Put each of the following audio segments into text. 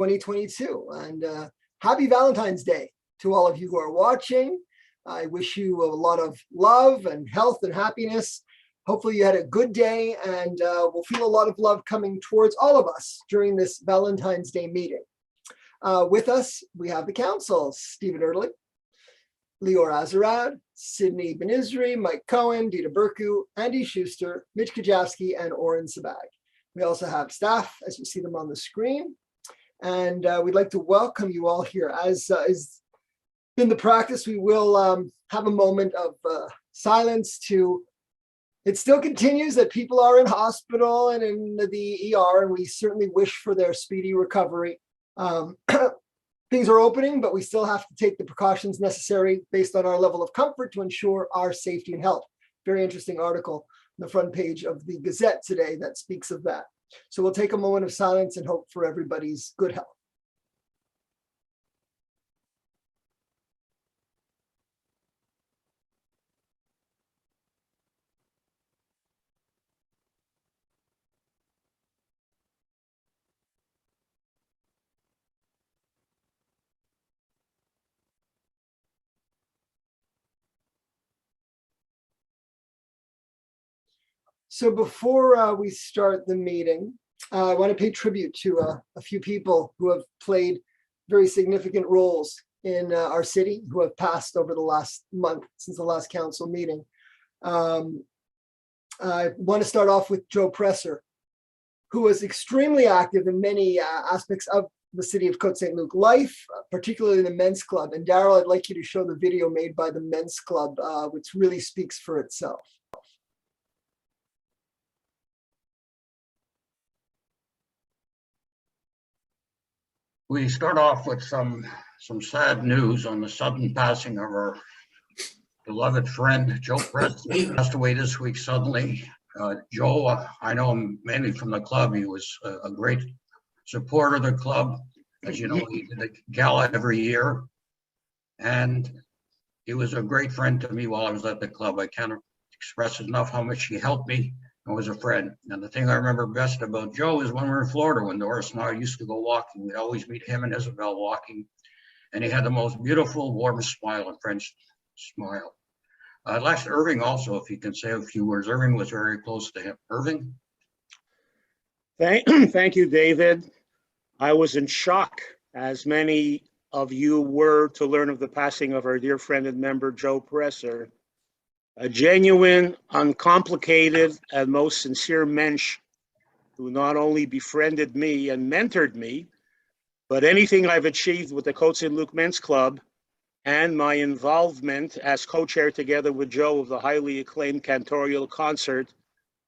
2022. And happy Valentine's Day to all of you who are watching. I wish you a lot of love and health and happiness. Hopefully you had a good day, and we'll feel a lot of love coming towards all of us during this Valentine's Day meeting. With us, we have the council: Stephen Erdlich, Lior Azarad, Sydney Benizri, Mike Cohen, Dita Burku, Andy Schuster, Mitch Kajowski, and Oren Sabag. We also have staff, as you see them on the screen. And we'd like to welcome you all here. As is been the practice, we will have a moment of silence to, it still continues that people are in hospital and in the ER, and we certainly wish for their speedy recovery. Things are opening, but we still have to take the precautions necessary based on our level of comfort to ensure our safety and health. Very interesting article on the front page of the Gazette today that speaks of that. So we'll take a moment of silence and hope for everybody's good health. So before we start the meeting, I want to pay tribute to a few people who have played very significant roles in our city, who have passed over the last month since the last council meeting. I want to start off with Joe Presser, who was extremely active in many aspects of the city of Côte Saint-Luc life, particularly the men's club. And Daryl, I'd like you to show the video made by the men's club, which really speaks for itself. We start off with some sad news on the sudden passing of our beloved friend, Joe Presser. He passed away this week suddenly. Joe, I know him mainly from the club. He was a great supporter of the club. As you know, he did a gala every year. And he was a great friend to me while I was at the club. I can't express enough how much he helped me and was a friend. And the thing I remember best about Joe is when we were in Florida, when Doris and I used to go walking, we'd always meet him and Isabel walking. And he had the most beautiful, warm smile, a French smile. I'd like Irving also, if you can say a few words. Irving was very close to him. Irving? Thank you, David. I was in shock, as many of you were, to learn of the passing of our dear friend and member, Joe Presser. A genuine, uncomplicated, and most sincere mensch who not only befriended me and mentored me, but anything I've achieved with the Côte Saint-Luc Men's Club and my involvement as co-chair together with Joe of the highly acclaimed cantorial concert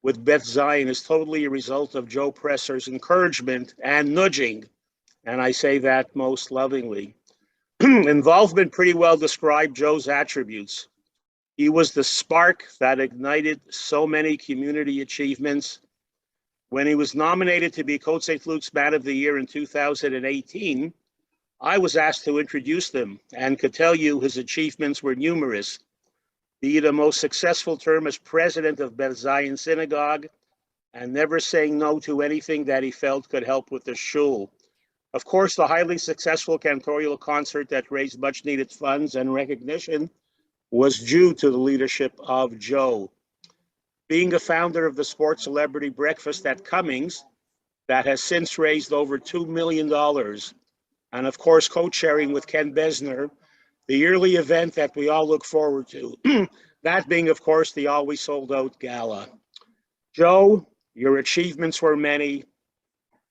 with Beth Zion is totally a result of Joe Presser's encouragement and nudging, and I say that most lovingly. Involvement pretty well described Joe's attributes. He was the spark that ignited so many community achievements. When he was nominated to be Côte Saint-Luc's Man of the Year in 2018, I was asked to introduce them and could tell you his achievements were numerous, be it a most successful term as president of Beth Zion Synagogue and never saying no to anything that he felt could help with the shul. Of course, the highly successful cantorial concert that raised much needed funds and recognition was due to the leadership of Joe. Being a founder of the Sports Celebrity Breakfast at Cummings, that has since raised over $2 million, and of course co-chairing with Ken Besner, the yearly event that we all look forward to, that being of course the always sold out gala. Joe, your achievements were many,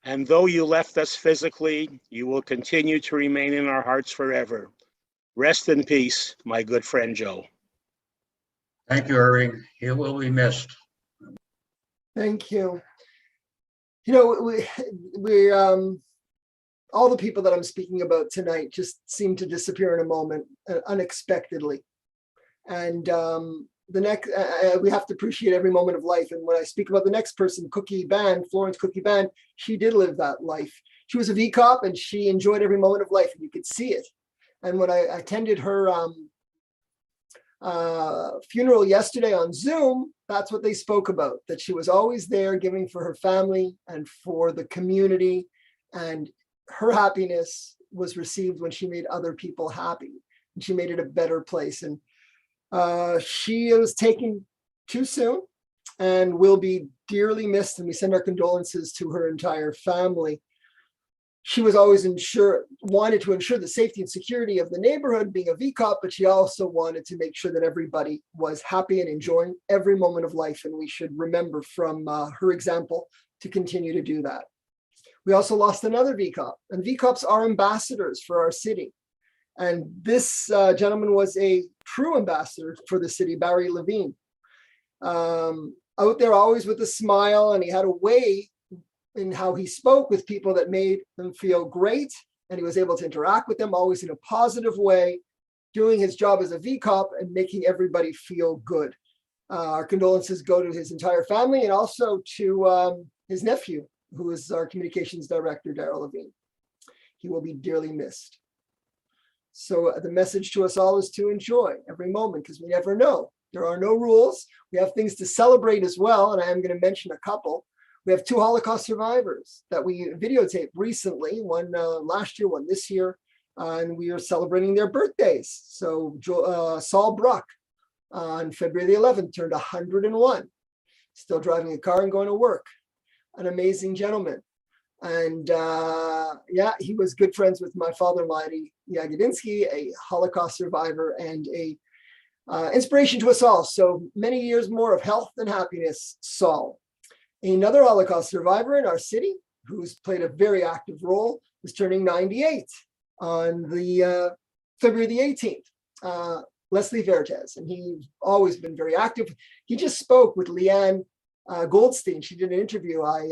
and though you left us physically, you will continue to remain in our hearts forever. Rest in peace, my good friend Joe. Thank you, Irving. He will be missed. Thank you. You know, we all the people that I'm speaking about tonight just seem to disappear in a moment, unexpectedly. And the next, we have to appreciate every moment of life. And when I speak about the next person, Florence Cookie Band, she did live that life. She was a VCOP and she enjoyed every moment of life, and you could see it. And when I attended her funeral yesterday on Zoom, that's what they spoke about, that she was always there giving for her family and for the community. And her happiness was received when she made other people happy, and she made it a better place. And she was taken too soon and will be dearly missed, and we send our condolences to her entire family. She was always wanted to ensure the safety and security of the neighborhood, being a VCOP, but she also wanted to make sure that everybody was happy and enjoying every moment of life. And we should remember from her example to continue to do that. We also lost another VCOP, and VCOPs are ambassadors for our city. And this gentleman was a true ambassador for the city, Barry Levine. Out there always with a smile, and he had a way in how he spoke with people that made them feel great, and he was able to interact with them always in a positive way, doing his job as a VCOP and making everybody feel good. Our condolences go to his entire family, and also to his nephew, who is our communications director, Daryl Levine. He will be dearly missed. So the message to us all is to enjoy every moment, because we never know. There are no rules. We have things to celebrate as well, and I am going to mention a couple. We have 2 Holocaust survivors that we videotaped recently, one last year, one this year, and we are celebrating their birthdays. So Saul Bruck on February the 11th turned 101, still driving a car and going to work. An amazing gentleman. And yeah, he was good friends with my father-in-law, Eddie Yagodinsky, a Holocaust survivor and a inspiration to us all. So many years more of health and happiness, Saul. Another Holocaust survivor in our city, who's played a very active role, is turning 98 on the February the 18th, Leslie Vertes, and he's always been very active. He just spoke with Leanne Goldstein. She did an interview. I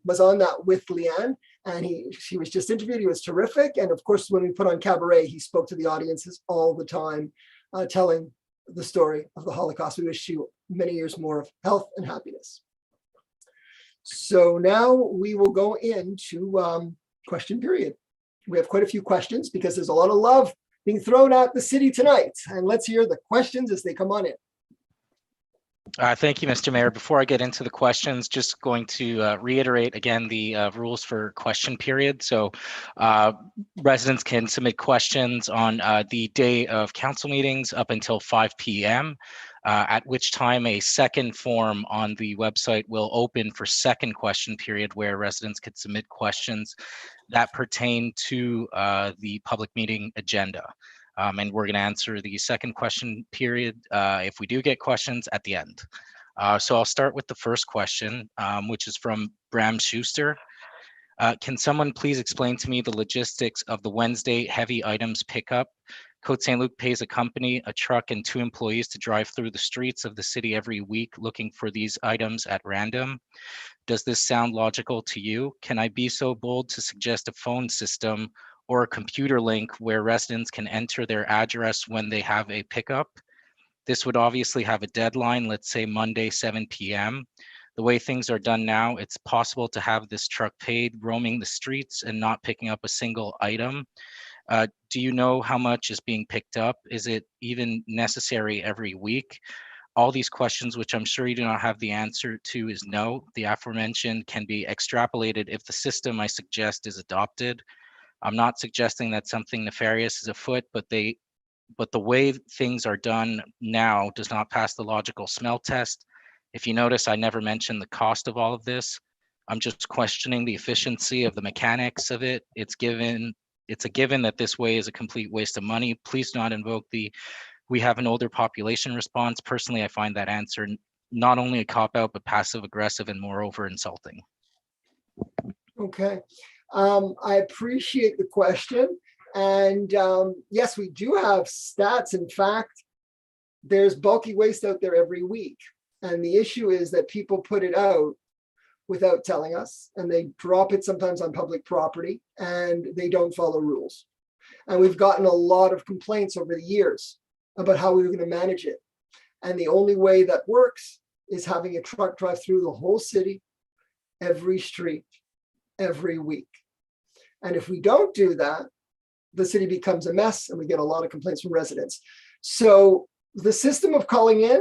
was on that with Leanne, and she was just interviewed. He was terrific. And of course, when we put on Cabaret, he spoke to the audiences all the time, telling the story of the Holocaust. We wish you many years more of health and happiness. So now we will go into question period. We have quite a few questions because there's a lot of love being thrown at the city tonight. And let's hear the questions as they come on in. Thank you, Mr. Mayor. Before I get into the questions, just going to reiterate again the rules for question period. So residents can submit questions on the day of council meetings up until 5 p.m., at which time a second form on the website will open for second question period, where residents could submit questions that pertain to the public meeting agenda. And we're going to answer the second question period, if we do get questions, at the end. So I'll start with the first question, which is from Bram Schuster. Can someone please explain to me the logistics of the Wednesday heavy items pickup? Côte Saint-Luc pays a company, a truck, and 2 employees to drive through the streets of the city every week looking for these items at random. Does this sound logical to you? Can I be so bold to suggest a phone system or a computer link where residents can enter their address when they have a pickup? This would obviously have a deadline, let's say Monday, 7 p.m. The way things are done now, it's possible to have this truck paid roaming the streets and not picking up a single item. Do you know how much is being picked up? Is it even necessary every week? All these questions, which I'm sure you do not have the answer to, is no. The aforementioned can be extrapolated if the system I suggest is adopted. I'm not suggesting that something nefarious is afoot, but the way things are done now does not pass the logical smell test. If you notice, I never mentioned the cost of all of this. I'm just questioning the efficiency of the mechanics of it. It's a given that this way is a complete waste of money. Please do not invoke the "we have an older population" response. Personally, I find that answer not only a cop-out, but passive aggressive and moreover insulting. Okay. I appreciate the question. And yes, we do have stats. In fact, there's bulky waste out there every week. And the issue is that people put it out without telling us, and they drop it sometimes on public property, and they don't follow rules. And we've gotten a lot of complaints over the years about how we were going to manage it. And the only way that works is having a truck drive through the whole city, every street, every week. And if we don't do that, the city becomes a mess, and we get a lot of complaints from residents. So the system of calling in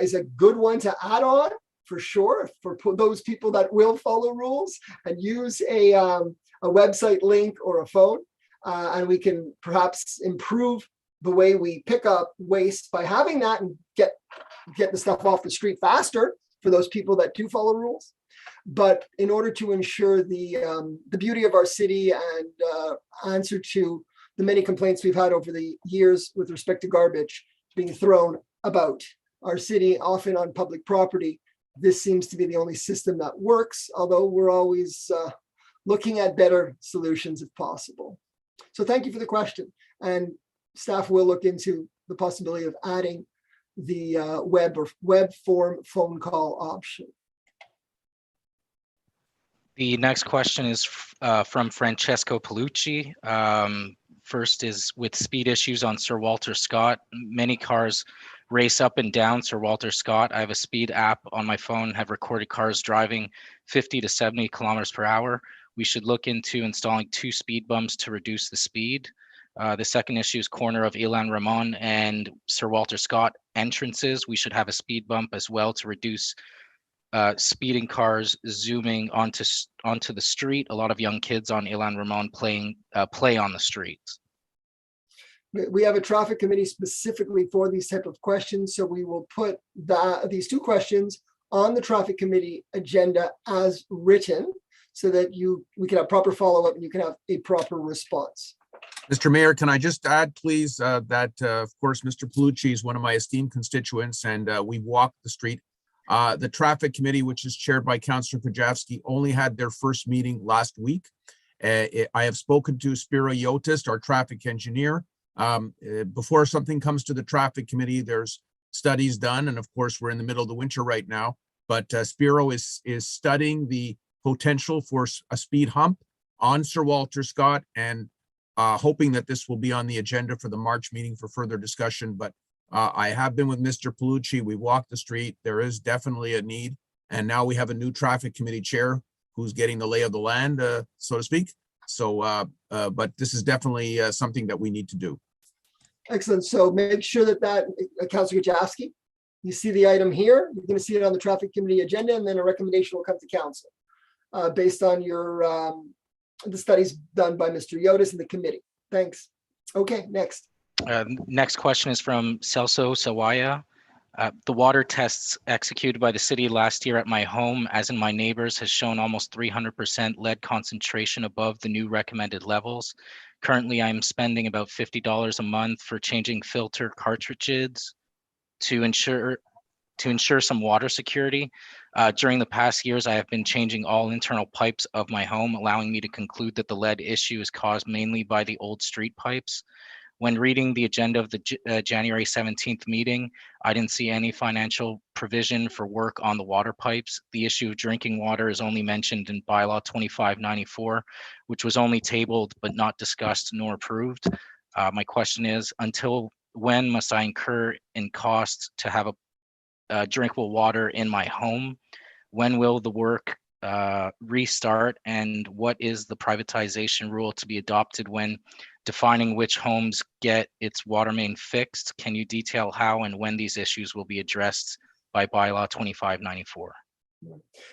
is a good one to add on, for sure, for those people that will follow rules and use a a website link or a phone, and we can perhaps improve the way we pick up waste by having that and get the stuff off the street faster for those people that do follow rules. But in order to ensure the beauty of our city and answer to the many complaints we've had over the years with respect to garbage being thrown about our city, often on public property, this seems to be the only system that works, although we're always looking at better solutions if possible. So thank you for the question. And staff will look into the possibility of adding the web form phone call option. The next question is from Francesco Palucci. First is, with speed issues on Sir Walter Scott, many cars race up and down Sir Walter Scott. I have a speed app on my phone, have recorded cars driving 50 to 70 kilometers per hour. We should look into installing 2 speed bumps to reduce the speed. The second issue is corner of Ilan Ramon and Sir Walter Scott entrances. We should have a speed bump as well to reduce speeding cars zooming onto the street. A lot of young kids on Ilan Ramon play on the streets. We have a traffic committee specifically for these type of questions, so we will put these 2 questions on the traffic committee agenda as written, so that we can have proper follow-up and you can have a proper response. Mr. Mayor, can I just add, please, that, of course, Mr. Palucci is one of my esteemed constituents, and we walk the street. The traffic committee, which is chaired by Councillor Kajavsky, only had their first meeting last week. I have spoken to Spiro Yotist, our traffic engineer. Before something comes to the traffic committee, there's studies done, and of course, we're in the middle of the winter right now. But Spiro is studying the potential for a speed hump on Sir Walter Scott, and hoping that this will be on the agenda for the March meeting for further discussion. But I have been with Mr. Palucci. We walked the street. There is definitely a need. And now we have a new traffic committee chair who's getting the lay of the land, so to speak. So, but this is definitely something that we need to do. Excellent. So make sure that Councillor Kajavsky, you see the item here. You're going to see it on the traffic committee agenda, and then a recommendation will come to council based on your the studies done by Mr. Yotist and the committee. Thanks. Okay, next. Next question is from Celso Sawaya. The water tests executed by the city last year at my home, as in my neighbors, has shown almost 300% lead concentration above the new recommended levels. Currently, I'm spending about $50 a month for changing filter cartridges to ensure some water security. During the past years, I have been changing all internal pipes of my home, allowing me to conclude that the lead issue is caused mainly by the old street pipes. When reading the agenda of the January 17th meeting, I didn't see any financial provision for work on the water pipes. The issue of drinking water is only mentioned in bylaw 2594, which was only tabled but not discussed nor approved. My question is, until when must I incur in costs to have a drinkable water in my home? When will the work restart, and what is the privatization rule to be adopted when defining which homes get its water main fixed? Can you detail how and when these issues will be addressed by bylaw 2594?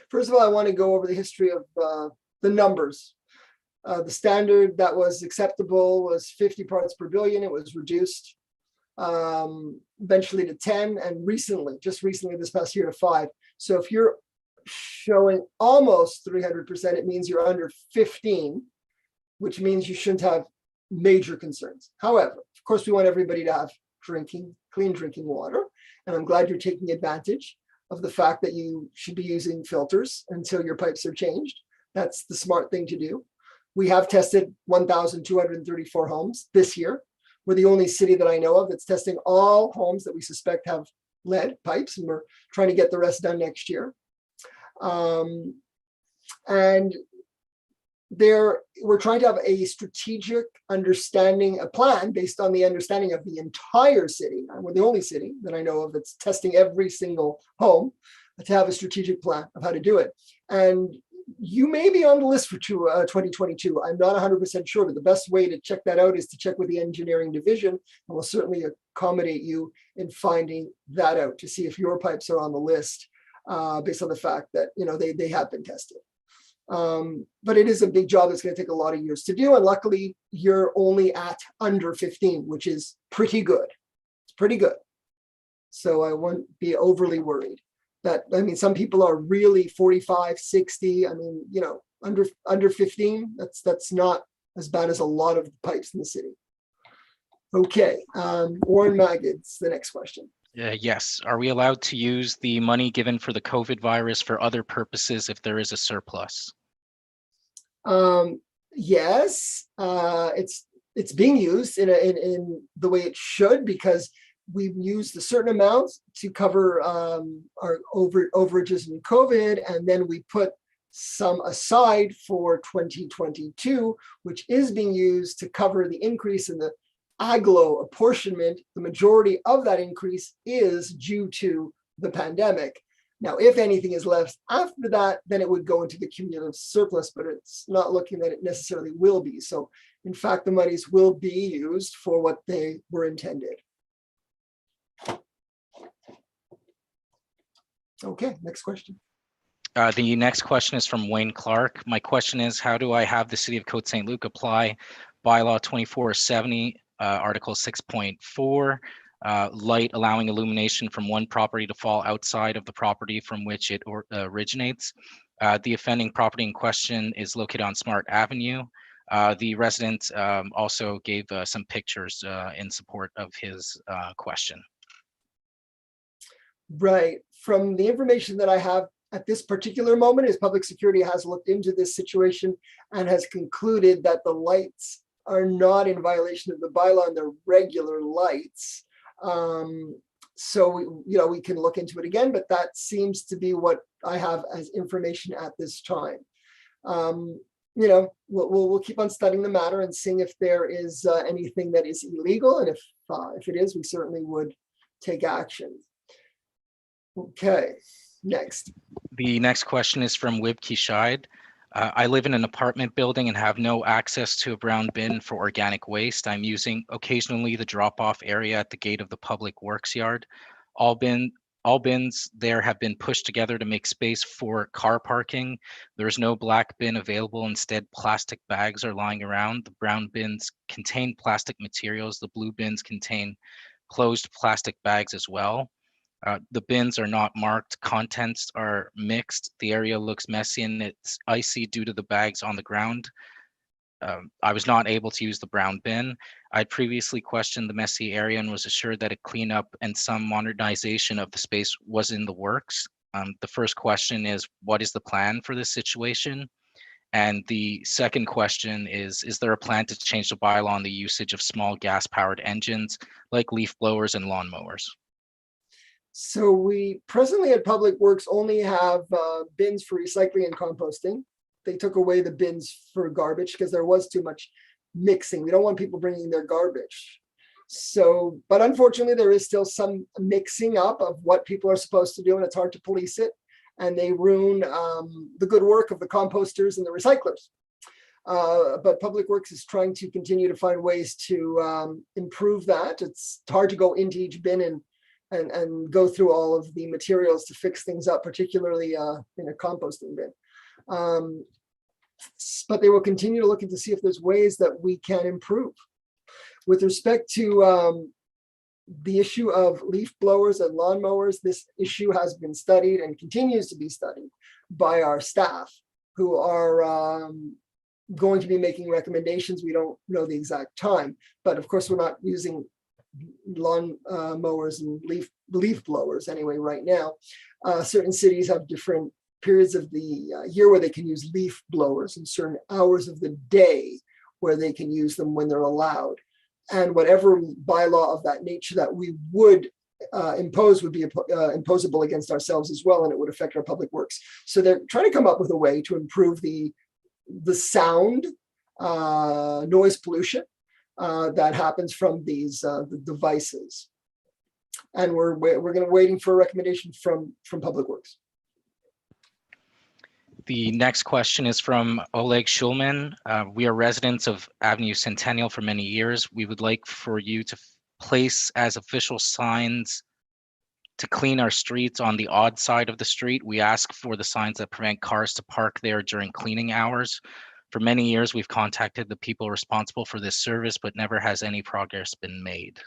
First of all, I want to go over the history of the numbers. The standard that was acceptable was 50 parts per billion. It was reduced eventually to 10, and just recently this past year to 5. So if you're showing almost 300%, it means you're under 15, which means you shouldn't have major concerns. However, of course, we want everybody to have clean drinking water. And I'm glad you're taking advantage of the fact that you should be using filters until your pipes are changed. That's the smart thing to do. We have tested 1,234 homes this year. We're the only city that I know of that's testing all homes that we suspect have lead pipes, and we're trying to get the rest done next year. And we're trying to have a strategic understanding, a plan based on the understanding of the entire city. And we're the only city that I know of that's testing every single home, to have a strategic plan of how to do it. And you may be on the list for 2022. I'm not 100% sure, but the best way to check that out is to check with the engineering division, and we'll certainly accommodate you in finding that out to see if your pipes are on the list based on the fact that they have been tested. But it is a big job that's going to take a lot of years to do. And luckily, you're only at under 15, which is pretty good. It's pretty good. So I won't be overly worried. That, I mean, some people are really 45, 60. I mean, you know, under 15, that's not as bad as a lot of pipes in the city. Okay, Warren Maggots, the next question. Yes. Are we allowed to use the money given for the COVID virus for other purposes if there is a surplus? Yes, it's being used in the way it should, because we've used a certain amount to cover our overages in COVID, and then we put some aside for 2022, which is being used to cover the increase in the aglo apportionment. The majority of that increase is due to the pandemic. Now, if anything is left after that, then it would go into the cumulative surplus, but it's not looking that it necessarily will be. So in fact, the monies will be used for what they were intended. Okay, next question. The next question is from Wayne Clark. My question is, how do I have the City of Côte Saint-Luc apply bylaw 2470, Article 6.4, light allowing illumination from one property to fall outside of the property from which it originates? The offending property in question is located on Smart Avenue. The resident also gave some pictures in support of his question. Right. From the information that I have at this particular moment is Public Security has looked into this situation and has concluded that the lights are not in violation of the bylaw and they're regular lights. So we can look into it again, but that seems to be what I have as information at this time. We'll keep on studying the matter and seeing if there is anything that is illegal, and if it is, we certainly would take action. Okay, next. The next question is from Wib Kishide. I live in an apartment building and have no access to a brown bin for organic waste. I'm using occasionally the drop-off area at the gate of the public works yard. All bins there have been pushed together to make space for car parking. There is no black bin available. Instead, plastic bags are lying around. The brown bins contain plastic materials. The blue bins contain closed plastic bags as well. The bins are not marked, contents are mixed, the area looks messy and it's icy due to the bags on the ground. I was not able to use the brown bin. I previously questioned the messy area and was assured that a cleanup and some modernization of the space was in the works. The first question is, what is the plan for this situation? And the second question is there a plan to change the bylaw on the usage of small gas-powered engines like leaf blowers and lawnmowers? So we presently at Public Works only have bins for recycling and composting. They took away the bins for garbage because there was too much mixing. We don't want people bringing their garbage. So, but unfortunately, there is still some mixing up of what people are supposed to do, and it's hard to police it. And they ruin the good work of the composters and the recyclers. But Public Works is trying to continue to find ways to improve that. It's hard to go into each bin and go through all of the materials to fix things up, particularly in a composting bin. But they will continue to look into see if there's ways that we can improve. With respect to the issue of leaf blowers and lawnmowers, this issue has been studied and continues to be studied by our staff, who are going to be making recommendations. We don't know the exact time, but of course we're not using lawn mowers and leaf blowers anyway right now. Certain cities have different periods of the year where they can use leaf blowers and certain hours of the day where they can use them when they're allowed. And whatever bylaw of that nature that we would impose would be imposable against ourselves as well, and it would affect our public works. So they're trying to come up with a way to improve the sound, noise pollution that happens from these the devices, and we're waiting for a recommendation from Public Works. The next question is from Oleg Schulman. We are residents of Avenue Centennial for many years. We would like for you to place as official signs to clean our streets on the odd side of the street. We ask for the signs that prevent cars to park there during cleaning hours. For many years, we've contacted the people responsible for this service, but never has any progress been made.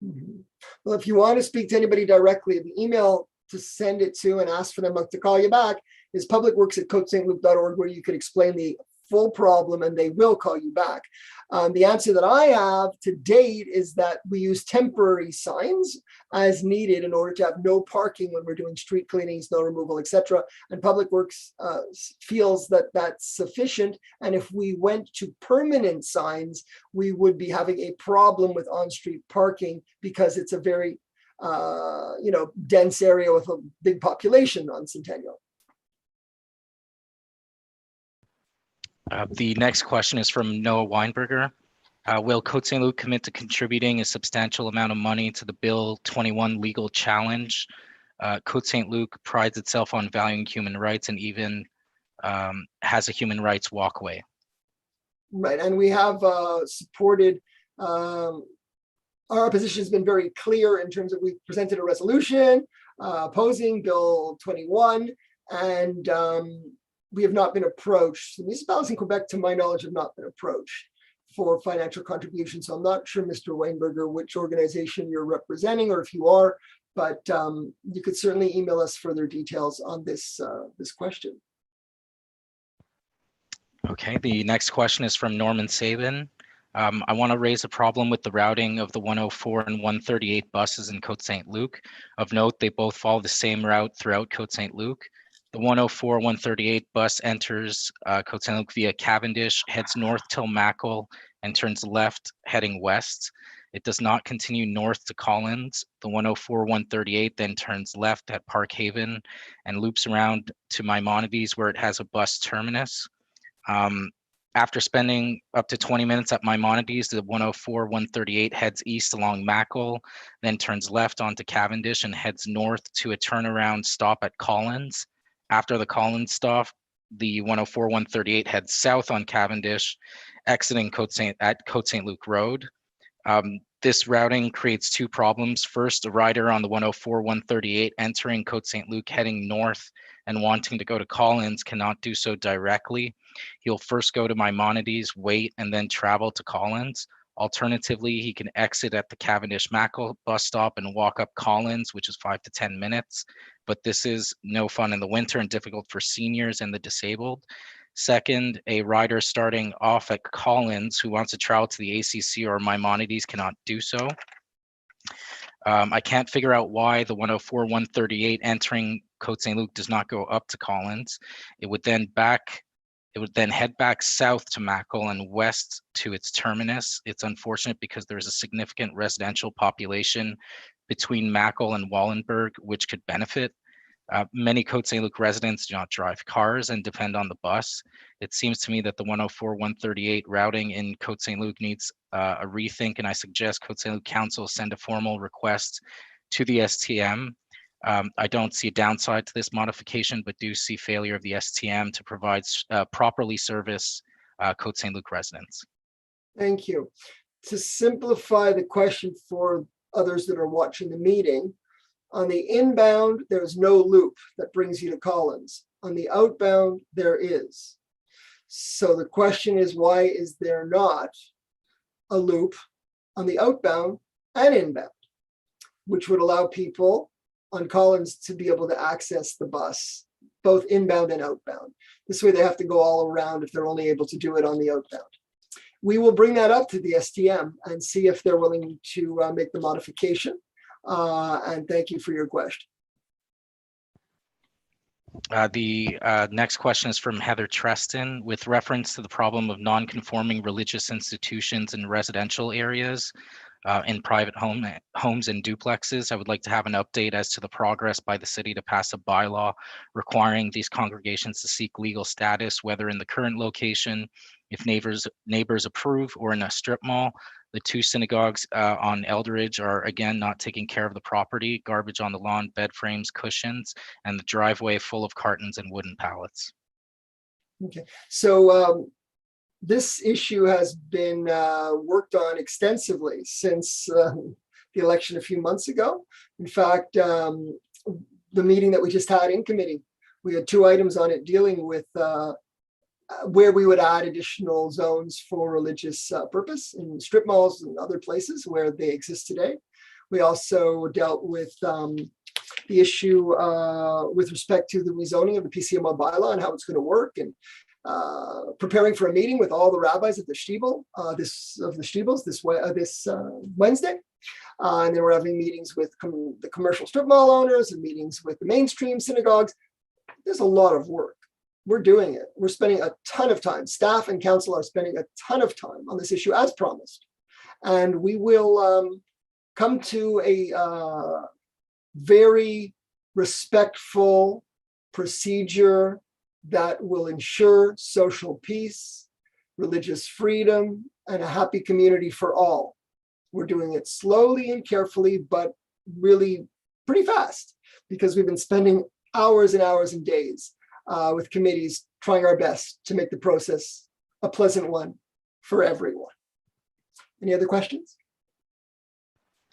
Mhm. Well, if you want to speak to anybody directly, the email to send it to and ask for them to call you back is publicworks@cotesaintluc.org, where you could explain the full problem and they will call you back. The answer that I have to date is that we use temporary signs as needed in order to have no parking when we're doing street cleaning, snow removal, etc. And Public Works feels that that's sufficient. And if we went to permanent signs, we would be having a problem with on-street parking because it's a very dense area with a big population on Centennial. The next question is from Noah Weinberger. Will Côte Saint-Luc commit to contributing a substantial amount of money to the Bill 21 legal challenge? Côte Saint-Luc prides itself on valuing human rights and even has a human rights walkway. Right, and we have supported, our position has been very clear in terms of we've presented a resolution opposing Bill 21, and we have not been approached. The municipalities in Quebec, to my knowledge, have not been approached for financial contributions. So I'm not sure, Mr. Weinberger, which organization you're representing, or if you are, but you could certainly email us further details on this question. Okay, the next question is from Norman Sabin. I want to raise a problem with the routing of the 104 and 138 buses in Côte Saint-Luc. Of note, they both follow the same route throughout Côte Saint-Luc. The 104, 138 bus enters Côte Saint-Luc via Cavendish, heads north till Mackle, and turns left heading west. It does not continue north to Collins. The 104, 138 then turns left at Park Haven and loops around to Maimonides, where it has a bus terminus. After spending up to 20 minutes at Maimonides, the 104, 138 heads east along Mackle, then turns left onto Cavendish and heads north to a turnaround stop at Collins. After the Collins stop, the 104, 138 heads south on Cavendish, exiting Côte Saint-Luc Road. This routing creates two problems. First, a rider on the 104, 138 entering Côte Saint-Luc heading north and wanting to go to Collins cannot do so directly. He'll first go to Maimonides, wait, and then travel to Collins. Alternatively, he can exit at the Cavendish Mackle bus stop and walk up Collins, which is 5 to 10 minutes. But this is no fun in the winter and difficult for seniors and the disabled. Second, a rider starting off at Collins who wants to travel to the ACC or Maimonides cannot do so. I can't figure out why the 104, 138 entering Côte Saint-Luc does not go up to Collins. It would then head back south to Mackle and west to its terminus. It's unfortunate because there is a significant residential population between Mackle and Wallenberg, which could benefit. Many Côte Saint-Luc residents do not drive cars and depend on the bus. It seems to me that the 104, 138 routing in Côte Saint-Luc needs a rethink, and I suggest Côte Saint-Luc Council send a formal request to the STM. I don't see a downside to this modification, but do see failure of the STM to provide properly service Côte Saint-Luc residents. Thank you. To simplify the question for others that are watching the meeting, on the inbound, there's no loop that brings you to Collins. On the outbound, there is. So the question is, why is there not a loop on the outbound and inbound, which would allow people on Collins to be able to access the bus, both inbound and outbound. This way they have to go all around if they're only able to do it on the outbound. We will bring that up to the STM and see if they're willing to make the modification. And thank you for your question. The next question is from Heather Treston. With reference to the problem of non-conforming religious institutions in residential areas, in private homes and duplexes, I would like to have an update as to the progress by the city to pass a bylaw requiring these congregations to seek legal status, whether in the current location, if neighbors approve, or in a strip mall. The two synagogues on Eldridge are again not taking care of the property, garbage on the lawn, bed frames, cushions, and the driveway full of cartons and wooden pallets. Okay, so this issue has been worked on extensively since the election a few months ago. In fact, the meeting that we just had in committee, we had 2 items on it dealing with where we would add additional zones for religious purpose in strip malls and other places where they exist today. We also dealt with the issue with respect to the rezoning of the PCMO bylaw and how it's going to work, and preparing for a meeting with all the rabbis at the Stiebel, this Wednesday. And then we're having meetings with the commercial strip mall owners and meetings with the mainstream synagogues. There's a lot of work. We're doing it. We're spending a ton of time. Staff and council are spending a ton of time on this issue as promised. And we will come to a very respectful procedure that will ensure social peace, religious freedom, and a happy community for all. We're doing it slowly and carefully, but really pretty fast, because we've been spending hours and hours and days with committees trying our best to make the process a pleasant one for everyone. Any other questions?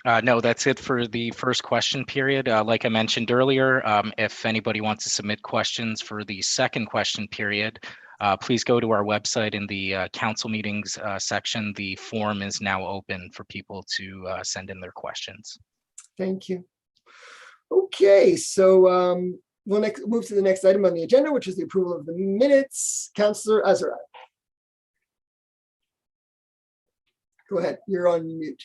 No, that's it for the first question period. Like I mentioned earlier, if anybody wants to submit questions for the second question period, please go to our website in the council meetings section. The form is now open for people to send in their questions. Thank you. Okay, so we'll move to the next item on the agenda, which is the approval of the minutes. Councillor Azarad. Go ahead, you're on mute.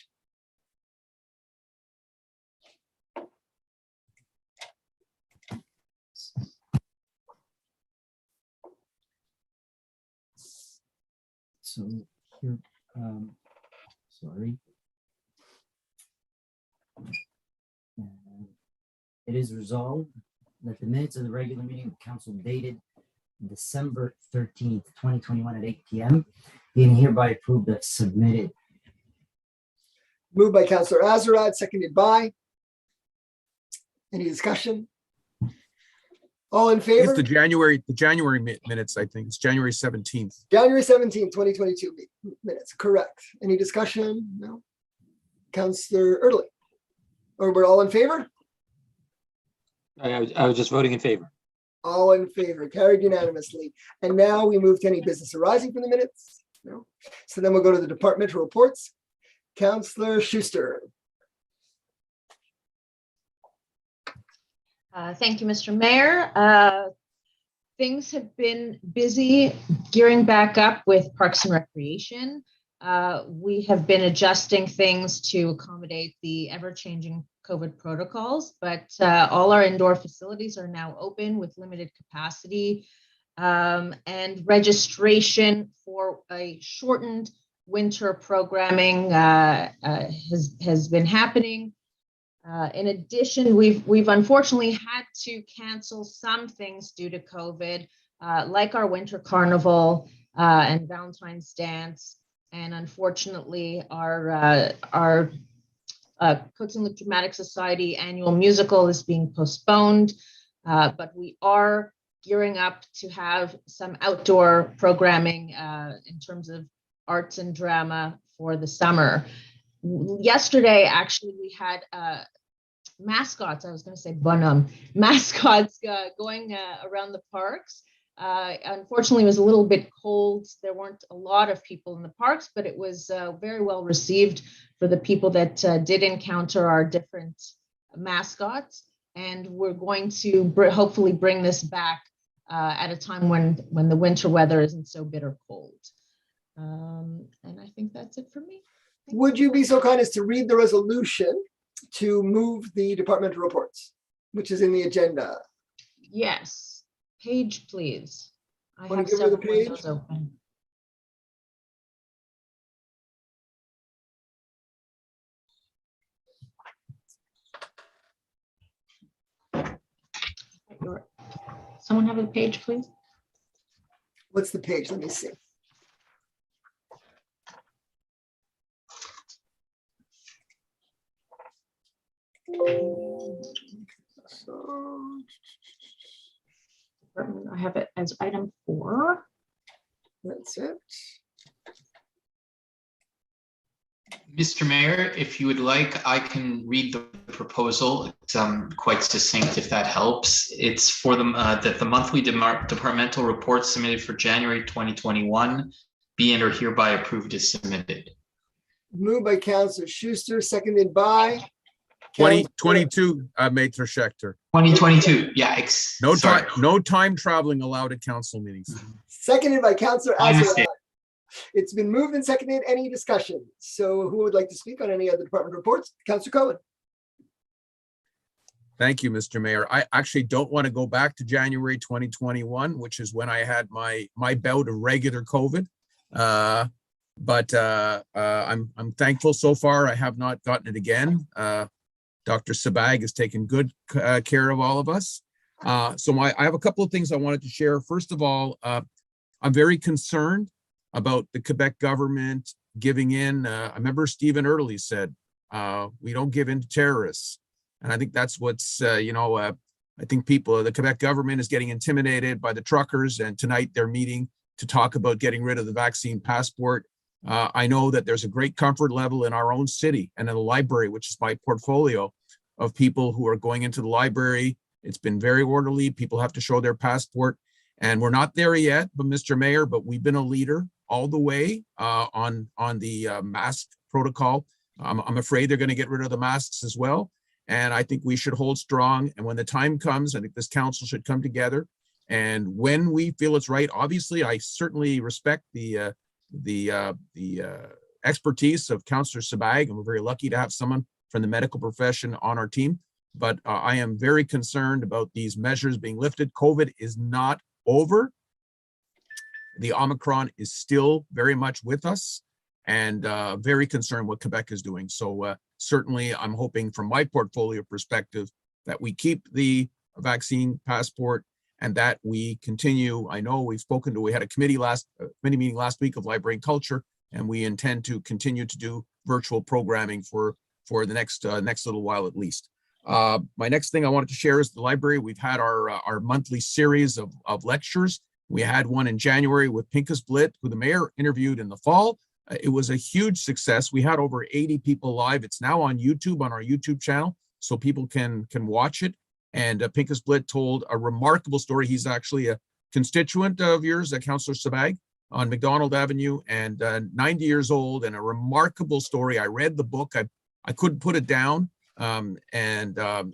So here, sorry. It is resolved that the minutes of the regular meeting of council dated December 13th, 2021 at 8 p.m. being hereby approved as submitted. Moved by Councillor Azarad, seconded by. Any discussion? All in favor? It's the January minutes, I think. It's January 17th. January 17th, 2022 minutes, correct. Any discussion? No. Councillor Erdely. Or we're all in favor? I was just voting in favor. All in favor, carried unanimously. And now we move to any business arising from the minutes. No. So then we'll go to the departmental reports. Councillor Schuster. Thank you, Mr. Mayor. Things have been busy gearing back up with Parks and Recreation. We have been adjusting things to accommodate the ever-changing COVID protocols, but all our indoor facilities are now open with limited capacity, and registration for a shortened winter programming has been happening. In addition, we've unfortunately had to cancel some things due to COVID, like our winter carnival and Valentine's dance, and unfortunately our Côte Saint-Luc Dramatic Society annual musical is being postponed, but we are gearing up to have some outdoor programming in terms of arts and drama for the summer. Yesterday, actually, we had mascots, I was going to say bonhomme, mascots going around the parks. Unfortunately, it was a little bit cold. There weren't a lot of people in the parks, but it was very well received for the people that did encounter our different mascots. And we're going to hopefully bring this back at a time when the winter weather isn't so bitter cold. And I think that's it for me. Would you be so kind as to read the resolution to move the departmental reports, which is in the agenda? Yes. Page, please. I Wanna have give her the several windows page? open. Someone have a page, please? What's the page? Let me see. So, I have it as item 4. that's it. Mr. Mayor, if you would like, I can read the proposal. It's quite succinct if that helps. It's for that the monthly departmental reports submitted for January 2021 be and are hereby approved as submitted. Moved by Councillor Schuster, seconded by 2022, Maitre Schechter. 2022, yeah. No time traveling allowed at council meetings. Seconded by Councillor My Azarad. mistake. It's been moved and seconded. Any discussion? So who would like to speak on any of the department reports? Councillor Cohen. Thank you, Mr. Mayor. I actually don't want to go back to January 2021, which is when I had my bout of regular COVID. But I'm thankful so far. I have not gotten it again. Dr. Sabag has taken good care of all of us. So I have a couple of things I wanted to share. First of all, I'm very concerned about the Quebec government giving in. I remember Stephen Early said, we don't give in to terrorists. And I think that's what's, I think the Quebec government is getting intimidated by the truckers, and tonight they're meeting to talk about getting rid of the vaccine passport. I know that there's a great comfort level in our own city and in the library, which is my portfolio, of people who are going into the library. It's been very orderly. People have to show their passport. And we're not there yet, but Mr. Mayor, but we've been a leader all the way on the mask protocol. I'm afraid they're going to get rid of the masks as well. And I think we should hold strong. And when the time comes, I think this council should come together. And when we feel it's right, obviously, I certainly respect the expertise of Councillor Sabag, and we're very lucky to have someone from the medical profession on our team. But I am very concerned about these measures being lifted. COVID is not over. The Omicron is still very much with us, and very concerned what Quebec is doing. So certainly I'm hoping from my portfolio perspective that we keep the vaccine passport and that we continue. I know we had a committee meeting last week of library and culture, and we intend to continue to do virtual programming for the next little while at least. My next thing I wanted to share is the library. We've had our monthly series of lectures. We had one in January with Pincus Blitt, who the mayor interviewed in the fall. It was a huge success. We had over 80 people live. It's now on YouTube, on our YouTube channel, so people can watch it. And Pincus Blitt told a remarkable story. He's actually a constituent of yours, Councillor Sabag, on McDonald Avenue, and 90 years old, and a remarkable story. I read the book. I couldn't put it down, and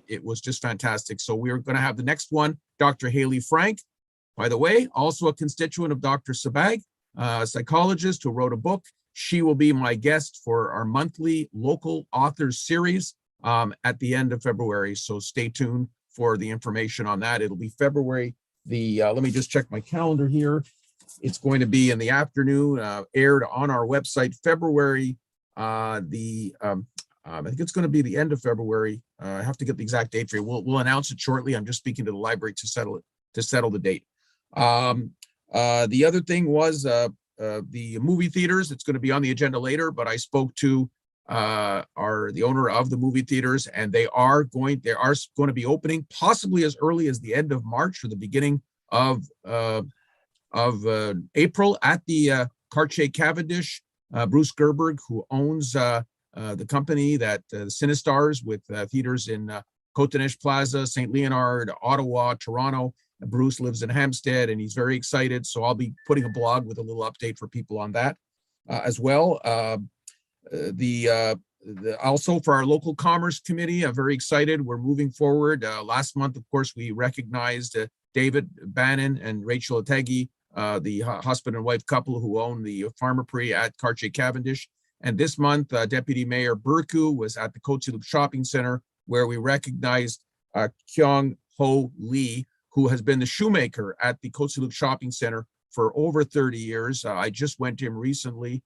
it was just fantastic. So we're going to have the next one, Dr. Haley Frank, by the way, also a constituent of Dr. Sabag, a psychologist who wrote a book. She will be my guest for our monthly local authors series at the end of February. So stay tuned for the information on that. It'll be February let me just check my calendar here. It's going to be in the afternoon, aired on our website, February, I think it's going to be the end of February. I have to get the exact date for you. We'll announce it shortly. I'm just speaking to the library to settle the date. The other thing was the movie theaters. It's going to be on the agenda later, but I spoke to the owner of the movie theaters, and they are going to be opening possibly as early as the end of March or the beginning of April at the Cartier Cavendish. Bruce Gerberg, who owns the company that Cinestars, with theaters in Côte Plaza, St. Leonard, Ottawa, Toronto. Bruce lives in Hampstead, and he's very excited. So I'll be putting a blog with a little update for people on that as well. Also for our local commerce committee, I'm very excited. We're moving forward. Last month, of course, we recognized David Bannon and Rachel Otegi, the husband and wife couple who own the Pharmaprix at Cartier Cavendish. And this month, Deputy Mayor Burku was at the Côte Saint-Luc Shopping Center, where we recognized Kyung Ho Lee, who has been the shoemaker at the Côte Saint-Luc Shopping Center for over 30 years. I just went to him recently.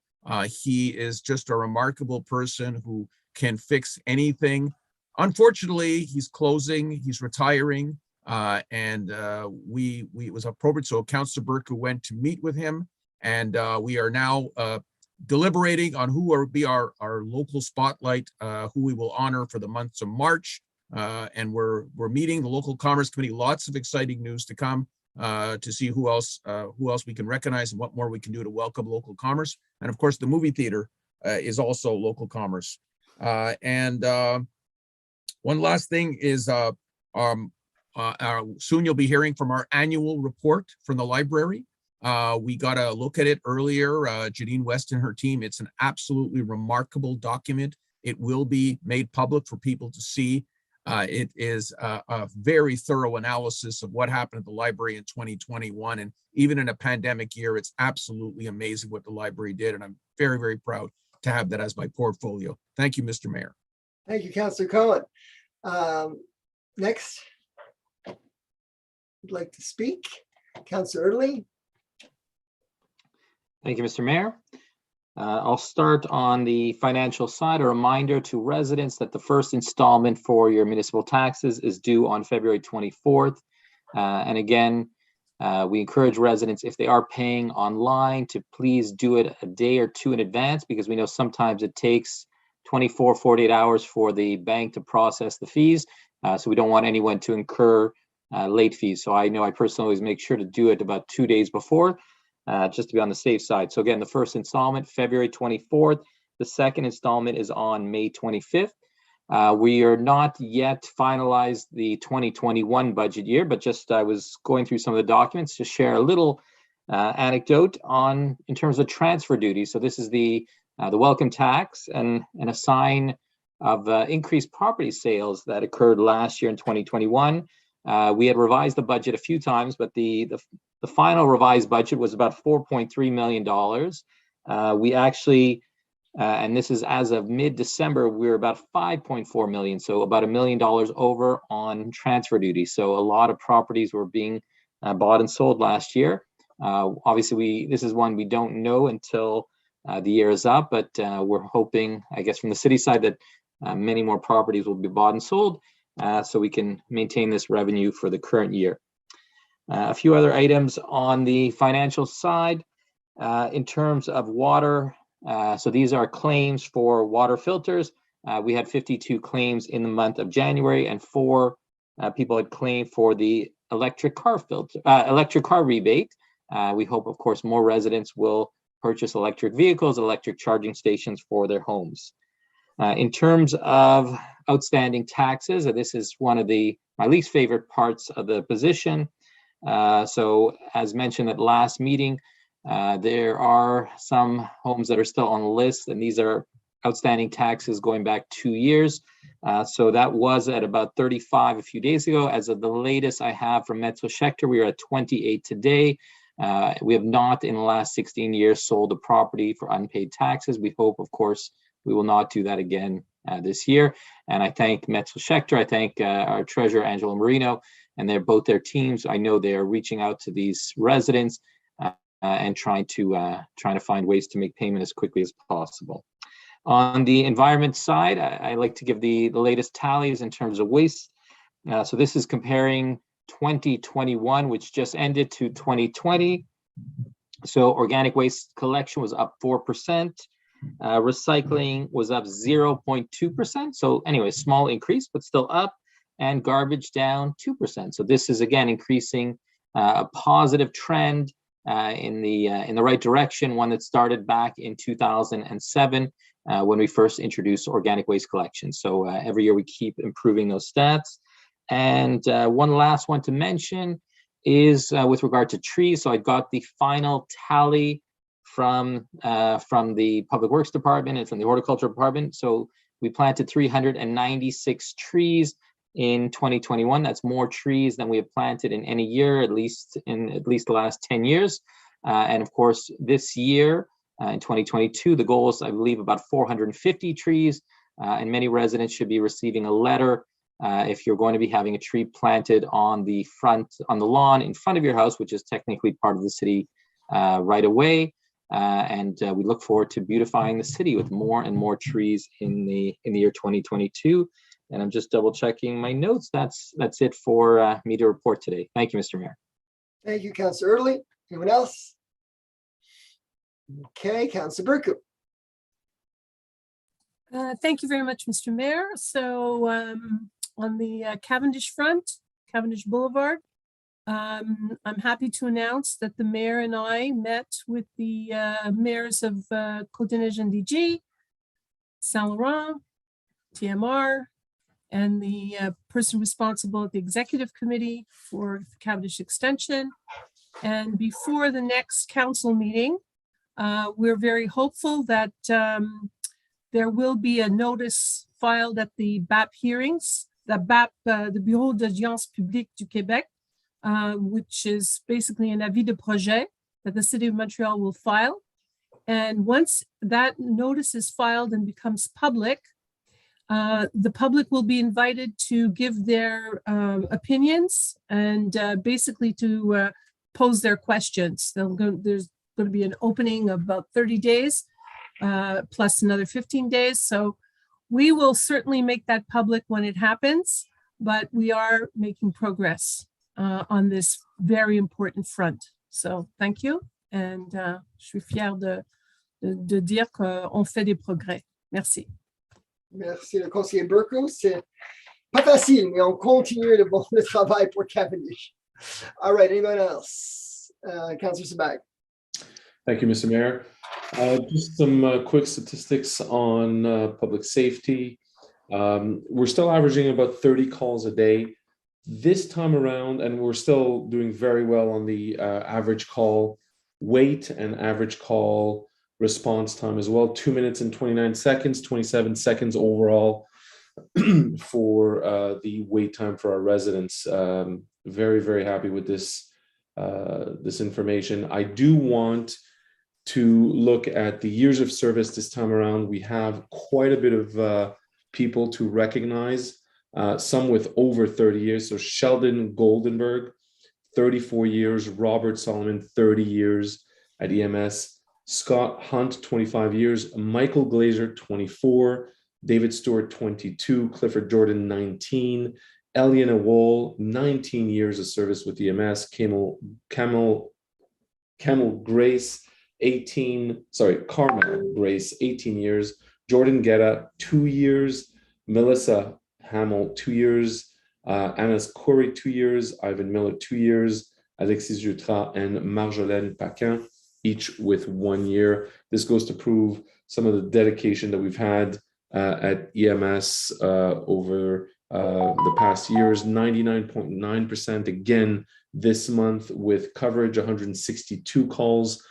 He is just a remarkable person who can fix anything. Unfortunately, he's closing, he's retiring, and it was appropriate. So Councillor Burku went to meet with him, and we are now deliberating on who will be our local spotlight, who we will honor for the months of March. And we're meeting the local commerce committee. Lots of exciting news to come to see who else we can recognize and what more we can do to welcome local commerce. And of course, the movie theater. is also local commerce. And one last thing is soon you'll be hearing from our annual report from the library. We got a look at it earlier, Janine West and her team. It's an absolutely remarkable document. It will be made public for people to see. It is a very thorough analysis of what happened at the library in 2021. And even in a pandemic year, it's absolutely amazing what the library did. And I'm very, very proud to have that as my portfolio. Thank you, Mr. Mayor. Thank you, Councillor Cohen. Next, would like to speak, Councillor Erdely. Thank you, Mr. Mayor. I'll start on the financial side. A reminder to residents that the first installment for your municipal taxes is due on February 24th. And again, we encourage residents, if they are paying online, to please do it a day or two in advance, because we know sometimes it takes 24, 48 hours for the bank to process the fees. So we don't want anyone to incur late fees. So I know I personally always make sure to do it about 2 days before, just to be on the safe side. So again, the first installment, February 24th. The second installment is on May 25th. We are not yet finalized the 2021 budget year, but just I was going through some of the documents to share a little anecdote in terms of transfer duty. So this is the welcome tax and a sign of increased property sales that occurred last year in 2021. We had revised the budget a few times, but the final revised budget was about $4.3 million. We actually, and this is as of mid-December, we're about 5.4 million, so about $1 million over on transfer duty. So a lot of properties were being bought and sold last year. Obviously, this is one we don't know until the year is up, but we're hoping, I guess, from the city side that many more properties will be bought and sold, so we can maintain this revenue for the current year. A few other items on the financial side in terms of water. So these are claims for water filters. We had 52 claims in the month of January, and 4 people had claimed for the electric car rebate. We hope, of course, more residents will purchase electric vehicles, electric charging stations for their homes. In terms of outstanding taxes, this is one of my least favorite parts of the position. So as mentioned at last meeting, there are some homes that are still on the list, and these are outstanding taxes going back 2 years. So that was at about 35 a few days ago. As of the latest I have from Metro Schechter, we are at 28 today. We have not in the last 16 years sold a property for unpaid taxes. We hope, of course, we will not do that again this year. And I thank Metro Schechter. I thank our treasurer, Angela Marino, and both their teams. I know they are reaching out to these residents and trying to find ways to make payment as quickly as possible. On the environment side, I like to give the latest tallies in terms of waste. So this is comparing 2021, which just ended, to 2020. So organic waste collection was up 4%. Recycling was up 0.2%. So anyway, small increase, but still up. And garbage down 2%. So this is again increasing, a positive trend in the right direction. One that started back in 2007 when we first introduced organic waste collection. So every year we keep improving those stats. And one last one to mention is with regard to trees. So I got the final tally from the Public Works Department and from the Horticulture Department. So we planted 396 trees in 2021. That's more trees than we have planted in any year, at least the last 10 years. And of course, this year, in 2022, the goal is, I believe, about 450 trees. And many residents should be receiving a letter if you're going to be having a tree planted on the lawn in front of your house, which is technically part of the city right away. And we look forward to beautifying the city with more and more trees in the year 2022. And I'm just double checking my notes. That's it for me to report today. Thank you, Mr. Mayor. Thank you, Councillor Erdely. Anyone else? Okay, Councillor Burku. Thank you very much, Mr. Mayor. So on the Cavendish front, Cavendish Boulevard, I'm happy to announce that the mayor and I met with the mayors of Côte Saint-Luc and DG Saint Laurent, TMR, and the person responsible at the executive committee for the Cavendish extension. And before the next council meeting, we're very hopeful that there will be a notice filed at the BAP hearings, the BAP, the Bureau d'Audience Publique du Québec, which is basically an avis de projet that the City of Montreal will file. And once that notice is filed and becomes public, the public will be invited to give their opinions and basically to pose their questions. There's going to be an opening of about 30 days, plus another 15 days. So we will certainly make that public when it happens, but we are making progress on this very important front. So thank you. And je suis fière de dire qu'on fait des progrès. Merci. Merci, le conseiller Burko. C'est pas facile, mais on continue le travail pour Cavendish. All right, anyone else? Councillor Sabag. Thank you, Mr. Mayor. Just some quick statistics on public safety. We're still averaging about 30 calls a day. This time around, and we're still doing very well on the average call wait and average call response time as well. 2 minutes and 29 seconds, 27 seconds overall for the wait time for our residents. Very, very happy with this information. I do want to look at the years of service this time around. We have quite a bit of people to recognize, some with over 30 years. So Sheldon Goldenberg, 34 years, Robert Solomon, 30 years at EMS, Scott Hunt, 25 years, Michael Glazer, 24, David Stewart, 22, Clifford Jordan, 19, Eliana Wall, 19 years of service with EMS, Carmel Grace, Carmel Grace, 18 years, Jordan Guetta, 2 years, Melissa Hamill, 2 years, Anas Corey, 2 years, Ivan Miller, 2 years, Alexis Jutras and Marjolaine Paquin, each with 1 year. This goes to prove some of the dedication that we've had at EMS over the past years. 99.9% again this month with coverage, 162 calls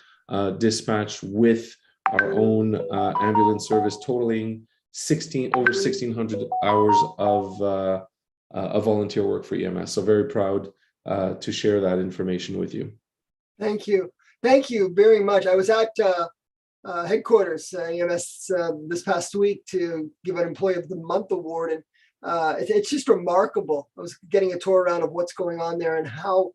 dispatched with our own ambulance service, totaling over 1,600 hours of volunteer work for EMS. So very proud to share that information with you. Thank you. Thank you very much. I was at headquarters EMS this past week to give an Employee of the Month award, and it's just remarkable. I was getting a tour around of what's going on there and how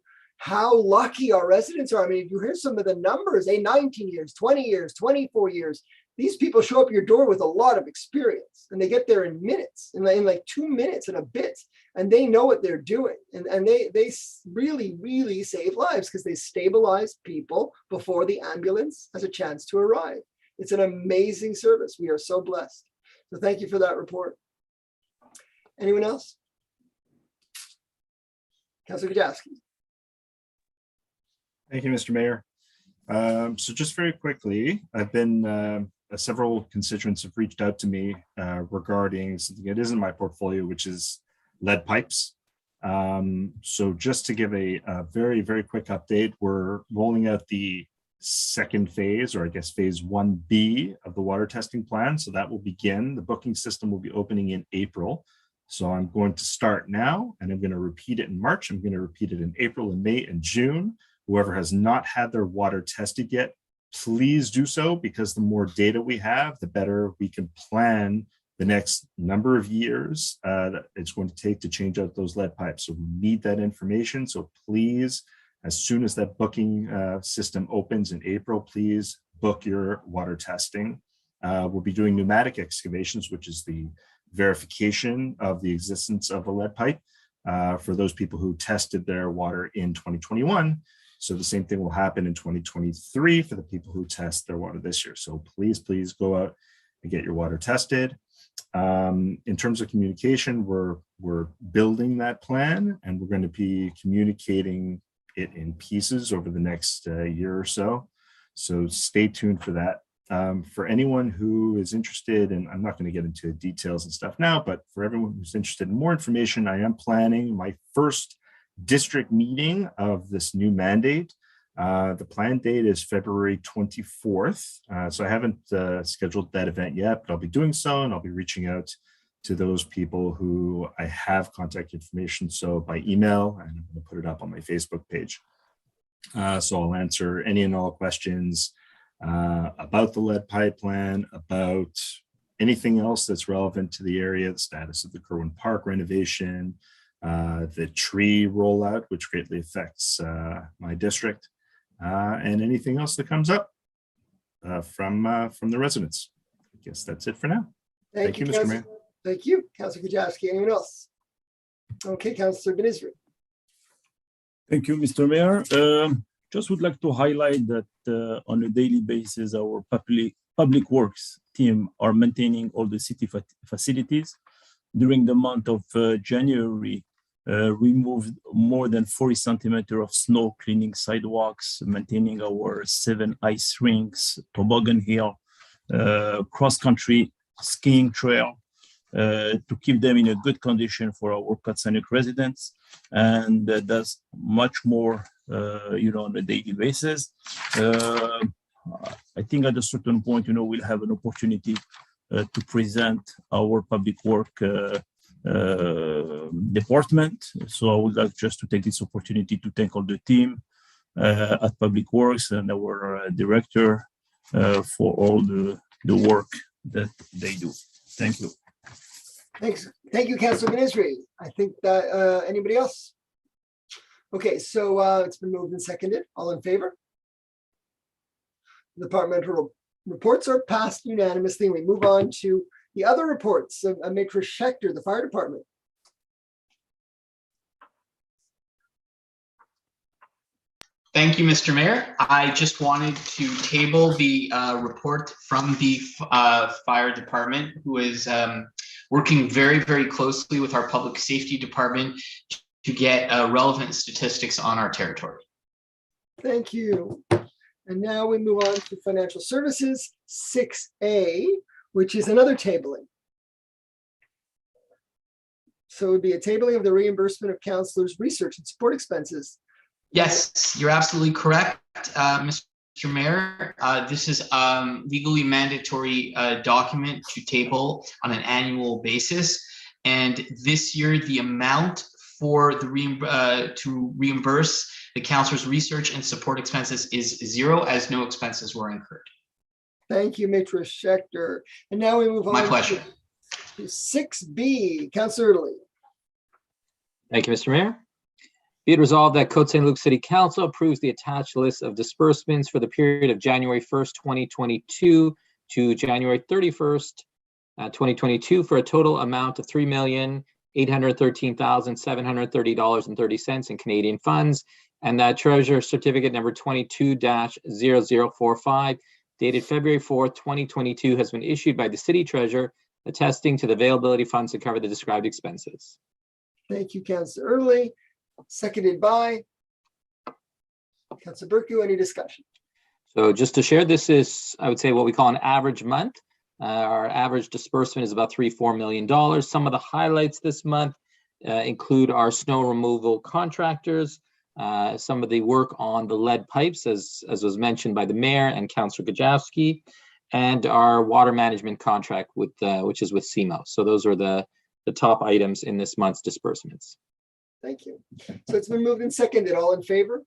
lucky our residents are. I mean, if you hear some of the numbers, 19 years, 20 years, 24 years, these people show up at your door with a lot of experience, and they get there in minutes, in like 2 minutes and a bit, and they know what they're doing. And they really, really save lives because they stabilize people before the ambulance has a chance to arrive. It's an amazing service. We are so blessed. So thank you for that report. Anyone else? Councillor Kajowski. Thank you, Mr. Mayor. So just very quickly, I've been, several constituents have reached out to me regarding something that isn't my portfolio, which is lead pipes. So just to give a very, very quick update, we're rolling out the second phase, or I guess phase 1B of the water testing plan. So that will begin. The booking system will be opening in April. So I'm going to start now, and I'm going to repeat it in March. I'm going to repeat it in April and May and June. Whoever has not had their water tested yet, please do so, because the more data we have, the better we can plan the next number of years that it's going to take to change out those lead pipes. So we need that information. So please, as soon as that booking system opens in April, please book your water testing. We'll be doing pneumatic excavations, which is the verification of the existence of a lead pipe for those people who tested their water in 2021. So the same thing will happen in 2023 for the people who test their water this year. So please, please go out and get your water tested. In terms of communication, we're building that plan, and we're going to be communicating it in pieces over the next year or so. So stay tuned for that. For anyone who is interested, and I'm not going to get into details and stuff now, but for everyone who's interested in more information, I am planning my first district meeting of this new mandate. The planned date is February 24th. So I haven't scheduled that event yet, but I'll be doing so, and I'll be reaching out to those people who I have contact information. So by email, and I'm going to put it up on my Facebook page. So I'll answer any and all questions about the lead pipeline, about anything else that's relevant to the area, the status of the Kerwin Park renovation, the tree rollout, which greatly affects my district, and anything else that comes up from the residents. I guess that's it for now. Thank you, Mr. Mayor. Thank you, Councillor Kajowski. Anyone else? Okay, Councillor Ben-Isri. Thank you, Mr. Mayor. Just would like to highlight that on a daily basis, our public works team are maintaining all the city facilities. During the month of January, we moved more than 40 centimeters of snow, cleaning sidewalks, maintaining our 7 ice rinks, toboggan hill, cross-country skiing trail, to keep them in a good condition for our Côte Saint-Luc residents, and that's much more, on a daily basis. I think at a certain point, we'll have an opportunity to present our public work department. So I would like just to take this opportunity to thank all the team at Public Works and our director for all the work that they do. Thank you. Thanks. Thank you, Councillor Ben-Isri. I think that anybody else? Okay, so it's been moved and seconded. All in favor? The departmental reports are passed unanimously. We move on to the other reports of Maitre Schechter, the fire department. Thank you, Mr. Mayor. I just wanted to table the report from the fire department, who is working very, very closely with our public safety department to get relevant statistics on our territory. Thank you. And now we move on to financial services 6A, which is another tabling. So it would be a tabling of the reimbursement of counselors' research and support expenses. Yes, you're absolutely correct, Mr. Mayor. This is legally mandatory document to table on an annual basis. And this year, the amount for the to reimburse the counselor's research and support expenses is 0, as no expenses were incurred. Thank you, Maitre Schechter. And now we move on. My pleasure. To 6B, Councillor Italy. Thank you, Mr. Mayor. Be it resolved that Côte Saint-Luc City Council approves the attached list of disbursements for the period of January 1st, 2022 to January 31st, 2022 for a total amount of $3,813,730.30 in Canadian funds, and that Treasurer Certificate number 22-0045 dated February 4th, 2022 has been issued by the City Treasurer, attesting to the availability of funds to cover the described expenses. Thank you, Councillor Early. Seconded by Councillor Burku. Any discussion? So just to share, this is, I would say, what we call an average month. Our average disbursement is about $3-4 million. Some of the highlights this month include our snow removal contractors, some of the work on the lead pipes, as was mentioned by the mayor and Councillor Kajowski, and our water management contract with which is with CMO. So those are the top items in this month's disbursements. Thank you. So it's been moved and seconded. All in favor?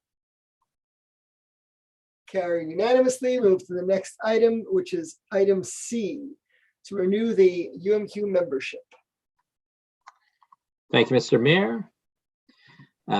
Carried unanimously. Move to the next item, which is item C, to renew the UMQ membership. Thank you, Mr. Mayor.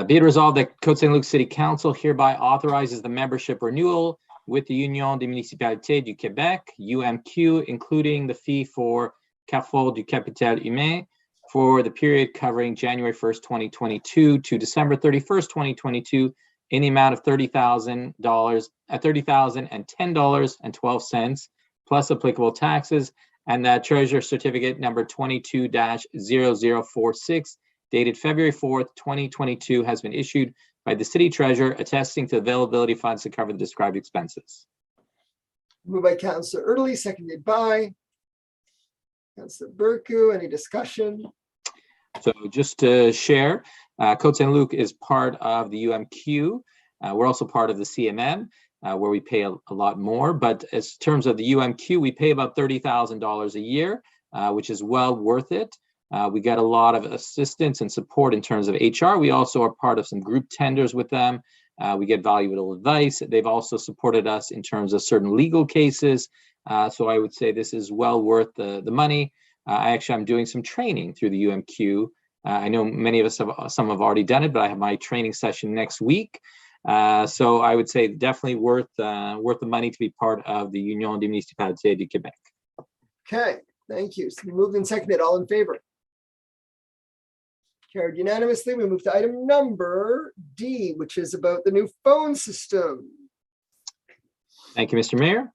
Be it resolved that Côte Saint-Luc City Council hereby authorizes the membership renewal with the Union des Municipalités du Québec, UMQ, including the fee for Carrefour du Capital Humain, for the period covering January 1st, 2022 to December 31st, 2022 in the amount of $30,010.12 plus applicable taxes, and that Treasurer Certificate number 22-0046 dated February 4th, 2022 has been issued by the City Treasurer, attesting to availability of funds to cover the described expenses. Moved by Councillor Erdely, seconded by Councillor Burku. Any discussion? So just to share, Côte Saint-Luc is part of the UMQ. We're also part of the CMM, where we pay a lot more. But as terms of the UMQ, we pay about $30,000 a year, which is well worth it. We get a lot of assistance and support in terms of HR. We also are part of some group tenders with them. We get valuable advice. They've also supported us in terms of certain legal cases. So I would say this is well worth the money. I'm doing some training through the UMQ. I know many of us some have already done it, but I have my training session next week. So I would say definitely worth the money to be part of the Union des municipalités du Québec. Okay, thank you. So moved and seconded. All in favor? Carried unanimously. We move to item number D, which is about the new phone system. Thank you, Mr. Mayor.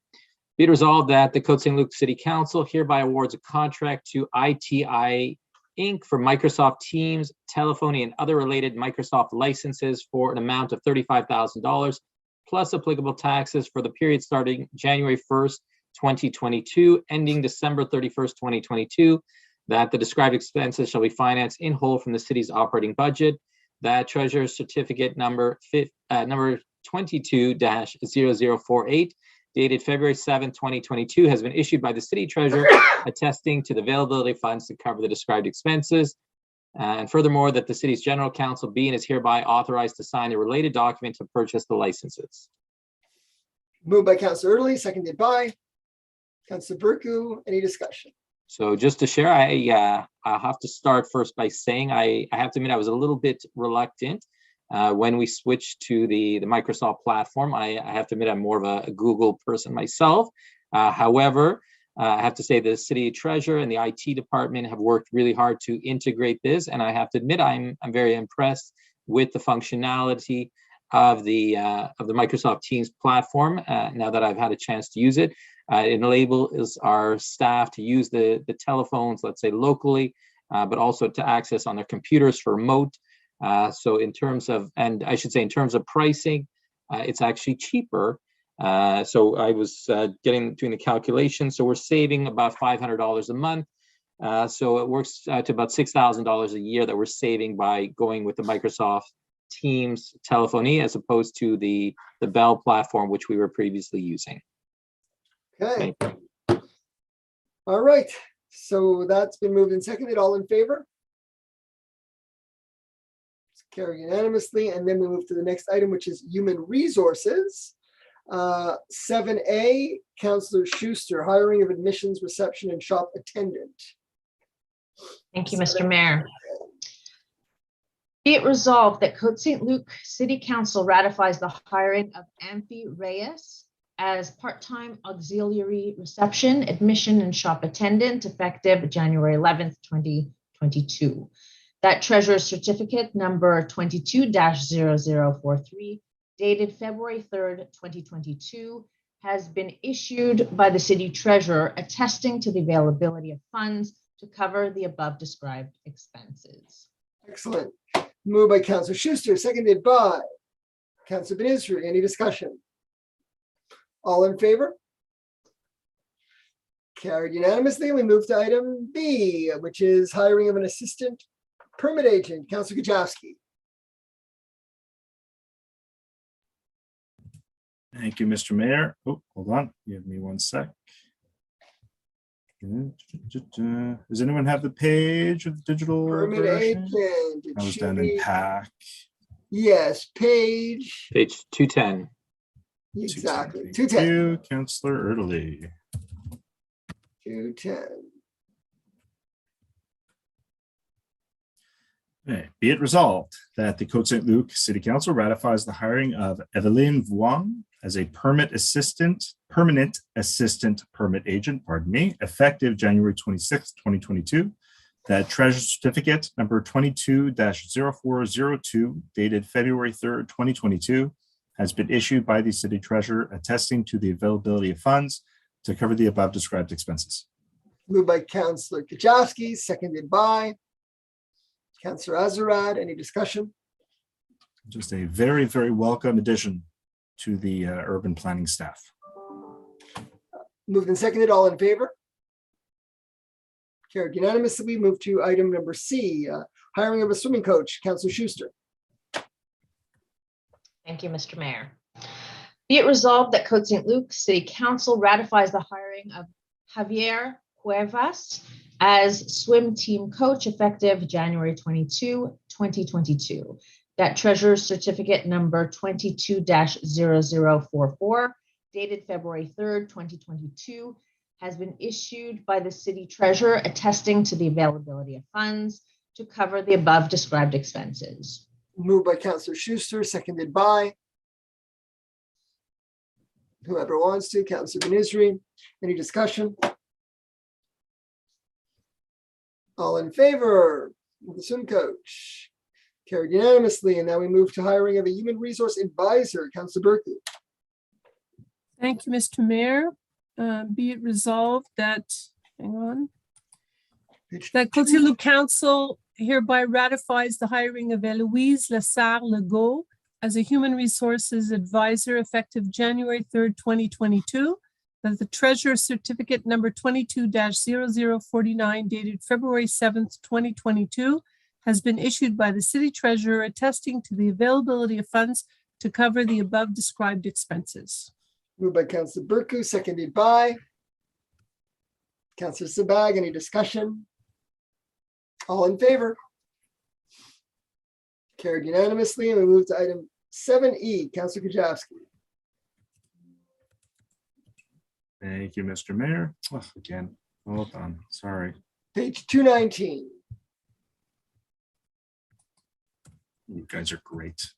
Be it resolved that the Côte Saint-Luc City Council hereby awards a contract to ITI Inc. for Microsoft Teams, telephony, and other related Microsoft licenses for an amount of $35,000 plus applicable taxes for the period starting January 1st, 2022, ending December 31st, 2022. That the described expenses shall be financed in whole from the city's operating budget. That Treasurer's Certificate number 22-0048, dated February 7, 2022, has been issued by the City Treasurer, attesting to the availability of funds to cover the described expenses. And furthermore, that the city's General Counsel be and is hereby authorized to sign the related document to purchase the licenses. Moved by Councillor Erdely, seconded by Councillor Burku. Any discussion? So just to share, I have to start first by saying I have to admit I was a little bit reluctant when we switched to the Microsoft platform. I have to admit I'm more of a Google person myself. However, I have to say the city treasurer and the IT department have worked really hard to integrate this, and I have to admit I'm very impressed with the functionality of the Microsoft Teams platform now that I've had a chance to use it. It enables our staff to use the telephones, let's say locally, but also to access on their computers for remote. So in terms of, and I should say in terms of pricing, it's actually cheaper. So I was doing the calculation. So we're saving about $500 a month. So it works to about $6,000 a year that we're saving by going with the Microsoft Teams telephony as opposed to the Bell platform, which we were previously using. Okay. All right. So that's been moved and seconded. All in favor? Carry unanimously. And then we move to the next item, which is human resources. 7A, Councillor Schuster, hiring of admissions, reception, and shop attendant. Thank you, Mr. Mayor. Be it resolved that Côte Saint-Luc City Council ratifies the hiring of Amphi Reyes as part-time auxiliary reception, admission, and shop attendant effective January 11th, 2022. That Treasurer's Certificate number 22-0043, dated February 3rd, 2022, has been issued by the City Treasurer, attesting to the availability of funds to cover the above described expenses. Excellent. Moved by Councillor Schuster, seconded by Councillor Ben-Israel. Any discussion? All in favor? Carried unanimously. We move to item B, which is hiring of an assistant permit agent. Councillor Gajowski. Thank you, Mr. Mayor. Oh, hold on. Give me one sec. Does anyone have the page of the digital Permit version? agent. It I was should down be- in pack. Yes, page. Page 210. Exactly. 210. 210. Thank you, Councillor Erdely. 210. Okay. Be it resolved that the Côte Saint-Luc City Council ratifies the hiring of Eveline Vuong as a permanent assistant permit agent, effective January 26, 2022. That Treasurer's Certificate number 22-0402, dated February 3rd, 2022, has been issued by the City Treasurer, attesting to the availability of funds to cover the above described expenses. Moved by Councillor Gajowski, seconded by Councillor Azarad. Any discussion? Just a very, very welcome addition to the urban planning staff. Moved and seconded, all in favor? Carried unanimously. We move to item number C, hiring of a swimming coach. Councillor Schuster. Thank you, Mr. Mayor. Be it resolved that Côte Saint-Luc City Council ratifies the hiring of Javier Cuevas as swim team coach effective January 22, 2022. That treasurer's certificate number 22-0044 dated February 3rd, 2022 has been issued by the city treasurer attesting to the availability of funds to cover the above described expenses. Moved by Councillor Schuster, seconded by whoever wants to, Councillor Ben-Israel. Any discussion? All in favor of the swim coach? Carried unanimously. And now we move to hiring of a human resource advisor, Councillor Berkeley. Thank you, Mr. Mayor. Be it resolved that, hang on, that Côte Saint-Luc Council hereby ratifies the hiring of Eloise Lessard-Legault as a human resources advisor effective January 3rd, 2022, that the treasurer certificate number 22-0049 dated February 7th, 2022 has been issued by the city treasurer attesting to the availability of funds to cover the above described expenses. Moved by Councillor Berkeley, seconded by Councillor Sabag. Any discussion? All in favor? Carried unanimously. And we move to item 7E, Councillor Kajewski. Thank you, Mr. Mayor. Oh, again, hold on, sorry. Page 219. You guys are great.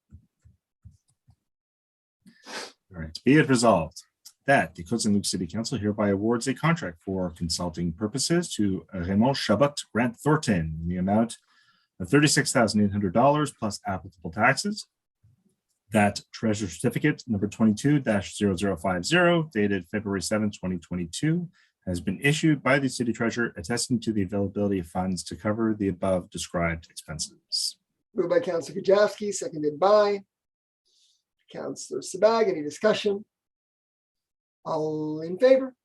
All right, be it resolved that the Côte Saint-Luc City Council hereby awards a contract for consulting purposes to Raymond Chabot Grant Thornton in the amount of $36,800 plus applicable taxes. That treasurer certificate number 22-0050 dated February 7, 2022 has been issued by the city treasurer attesting to the availability of funds to cover the above described expenses. Moved by Councillor Kajewski, seconded by Councillor Sabag. Any discussion? All in favor?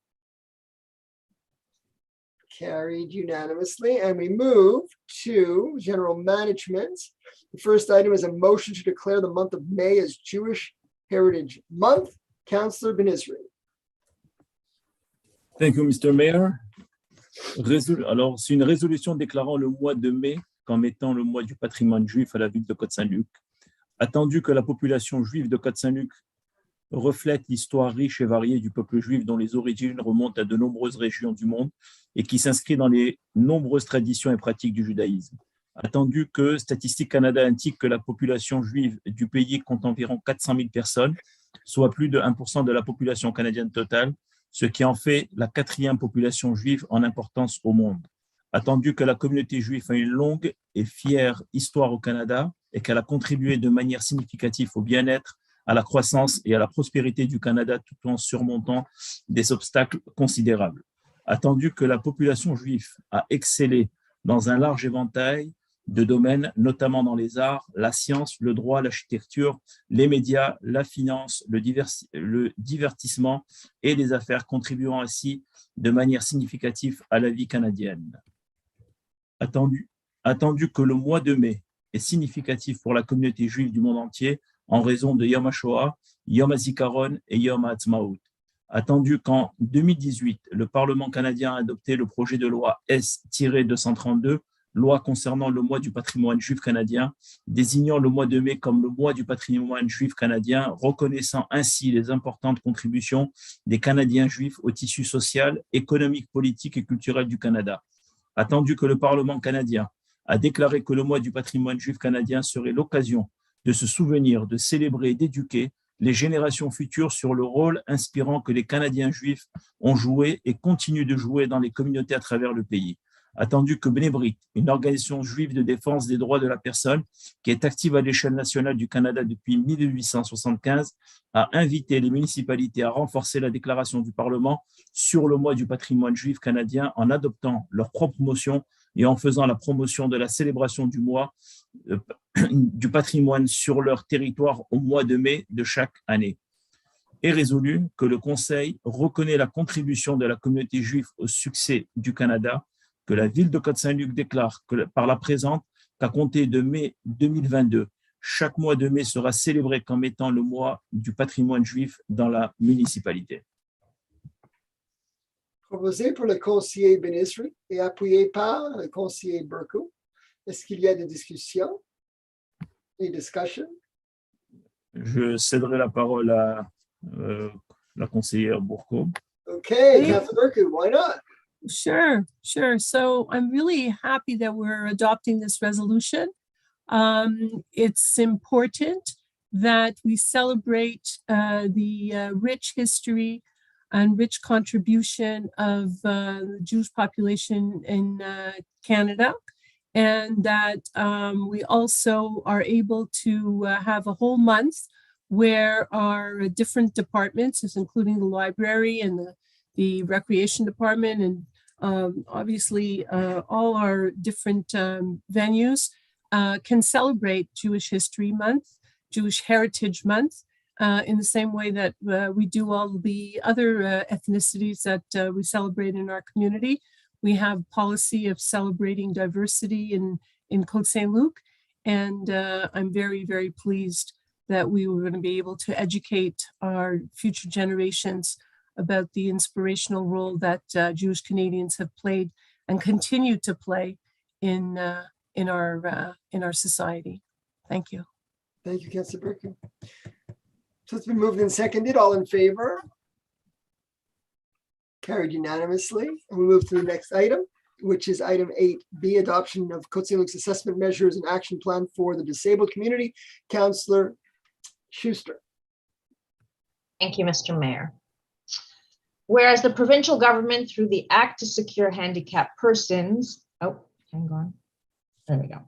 Carried unanimously. And we move to general management. The first item is a motion to declare the month of May as Jewish Heritage Month. Councillor Ben-Israel. Thank you, Mr. Mayor. Alors, c'est une résolution déclarant le mois de mai comme étant le mois du patrimoine juif à la ville de Côte Saint-Luc. Attendu que la population juive de Côte Saint-Luc reflète l'histoire riche et variée du peuple juif dont les origines remontent à de nombreuses régions du monde et qui s'inscrit dans les nombreuses traditions et pratiques du judaïsme. Attendu que Statistique Canada indique que la population juive du pays compte environ 400 000 personnes, soit plus de 1% de la population canadienne totale, ce qui en fait la 4e population juive en importance au monde. Attendu que la communauté juive a une longue et fière histoire au Canada et qu'elle a contribué de manière significative au bien-être, à la croissance et à la prospérité du Canada tout en surmontant des obstacles considérables. Attendu que la population juive a excellé dans un large éventail de domaines, notamment dans les arts, la science, le droit, l'architecture, les médias, la finance, le divertissement et les affaires, contribuant ainsi de manière significative à la vie canadienne. Attendu que le mois de mai est significatif pour la communauté juive du monde entier en raison de Yom HaShoah, Yom HaZikaron et Yom HaAtzmaut. Attendu qu'en 2018, le Parlement canadien a adopté le projet de loi S-232, loi concernant le mois du patrimoine juif canadien, désignant le mois de mai comme le mois du patrimoine juif canadien, reconnaissant ainsi les importantes contributions des Canadiens juifs au tissu social, économique, politique et culturel du Canada. Attendu que le Parlement canadien a déclaré que le mois du patrimoine juif canadien serait l'occasion de se souvenir, de célébrer et d'éduquer les générations futures sur le rôle inspirant que les Canadiens juifs ont joué et continuent de jouer dans les communautés à travers le pays. Attendu que Bnei Brit, une organisation juive de défense des droits de la personne qui est active à l'échelle nationale du Canada depuis 1875, a invité les municipalités à renforcer la déclaration du Parlement sur le mois du patrimoine juif canadien en adoptant leur propre motion et en faisant la promotion de la célébration du mois du patrimoine sur leur territoire au mois de mai de chaque année. est résolu que le Conseil reconnaît la contribution de la communauté juive au succès du Canada, que la ville de Côte Saint-Luc déclare que, par la présente qu'à compter de mai 2022, chaque mois de mai sera célébré comme étant le mois du patrimoine juif dans la municipalité. Proposé pour le conseiller Benisri et appuyé par le conseiller Burko. Est-ce qu'il y a des discussions? Any discussion? Je céderai la parole à la conseillère Bourco. Okay, Oui. Councilor Burko, why not? Sure, sure. So I'm really happy that we're adopting this resolution. It's important that we celebrate the rich history and rich contribution of the Jewish population in Canada, and that we also are able to have a whole month where our different departments, including the library and the recreation department, and obviously all our different venues can celebrate Jewish History Month, Jewish Heritage Month, in the same way that we do all the other ethnicities that we celebrate in our community. We have policy of celebrating diversity in Côte Saint-Luc, and I'm very, very pleased that we were going to be able to educate our future generations about the inspirational role that Jewish Canadians have played and continue to play in our society. Thank you. Thank you, Councilor Burko. So it's been moved and seconded. All in favor? Carried unanimously. And we move to the next item, which is item 8B, adoption of Côte Saint-Luc's assessment measures and action plan for the disabled community. Councilor Schuster. Thank you, Mr. Mayor. Whereas the provincial government, through the Act to Secure Handicapped Persons, hang on, there we go.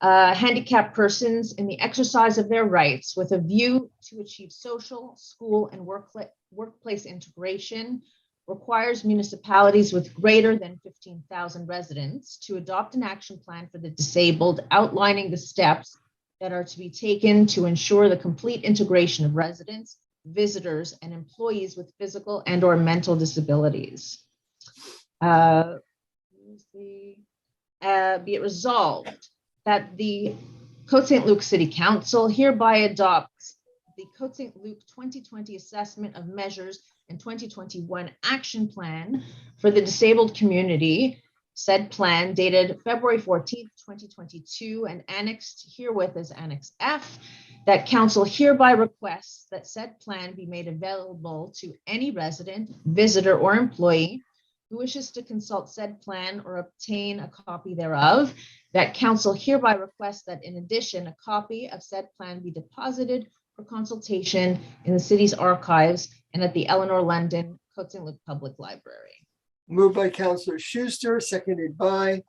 Handicapped persons in the exercise of their rights with a view to achieve social, school, and workplace integration, requires municipalities with greater than 15,000 residents to adopt an action plan for the disabled, outlining the steps that are to be taken to ensure the complete integration of residents, visitors, and employees with physical and or mental disabilities. Be it resolved that the Côte Saint-Luc City Council hereby adopts the Côte Saint-Luc 2020 Assessment of Measures and 2021 Action Plan for the disabled community. Said plan dated February 14th, 2022, and annexed herewith as Annex F, that council hereby requests that said plan be made available to any resident, visitor, or employee who wishes to consult said plan or obtain a copy thereof. That council hereby requests that in addition, a copy of said plan be deposited for consultation in the city's archives and at the Eleanor London Côte Saint-Luc Public Library. Moved by Councilor Schuster, seconded by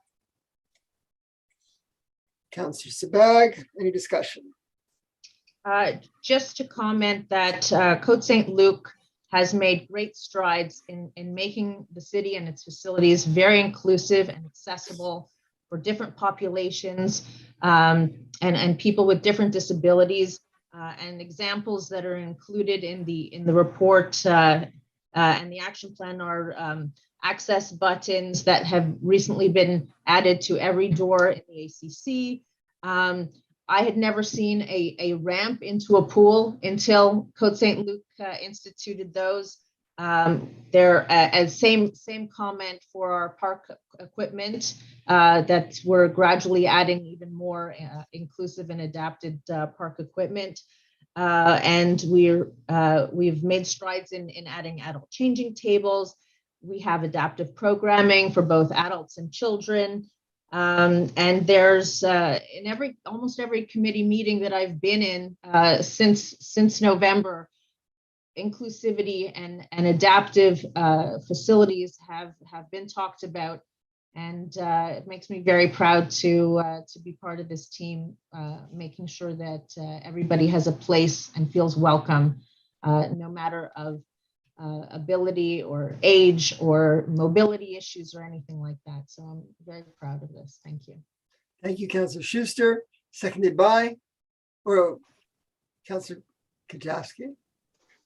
Councilor Sabag. Any discussion? Just to comment that Côte Saint-Luc has made great strides in making the city and its facilities very inclusive and accessible for different populations and people with different disabilities. And examples that are included in the report and the action plan are access buttons that have recently been added to every door in the ACC. I had never seen a ramp into a pool until Côte Saint-Luc instituted those. Same comment for our park equipment that we're gradually adding even more inclusive and adapted park equipment. And we've made strides in adding adult changing tables. We have adaptive programming for both adults and children. And there's in almost every committee meeting that I've been in since November, inclusivity and adaptive facilities have been talked about. And it makes me very proud to be part of this team, making sure that everybody has a place and feels welcome, no matter of ability or age or mobility issues or anything like that. So I'm very proud of this. Thank you. Thank you, Councilor Schuster, seconded by, or Councilor Kajowski.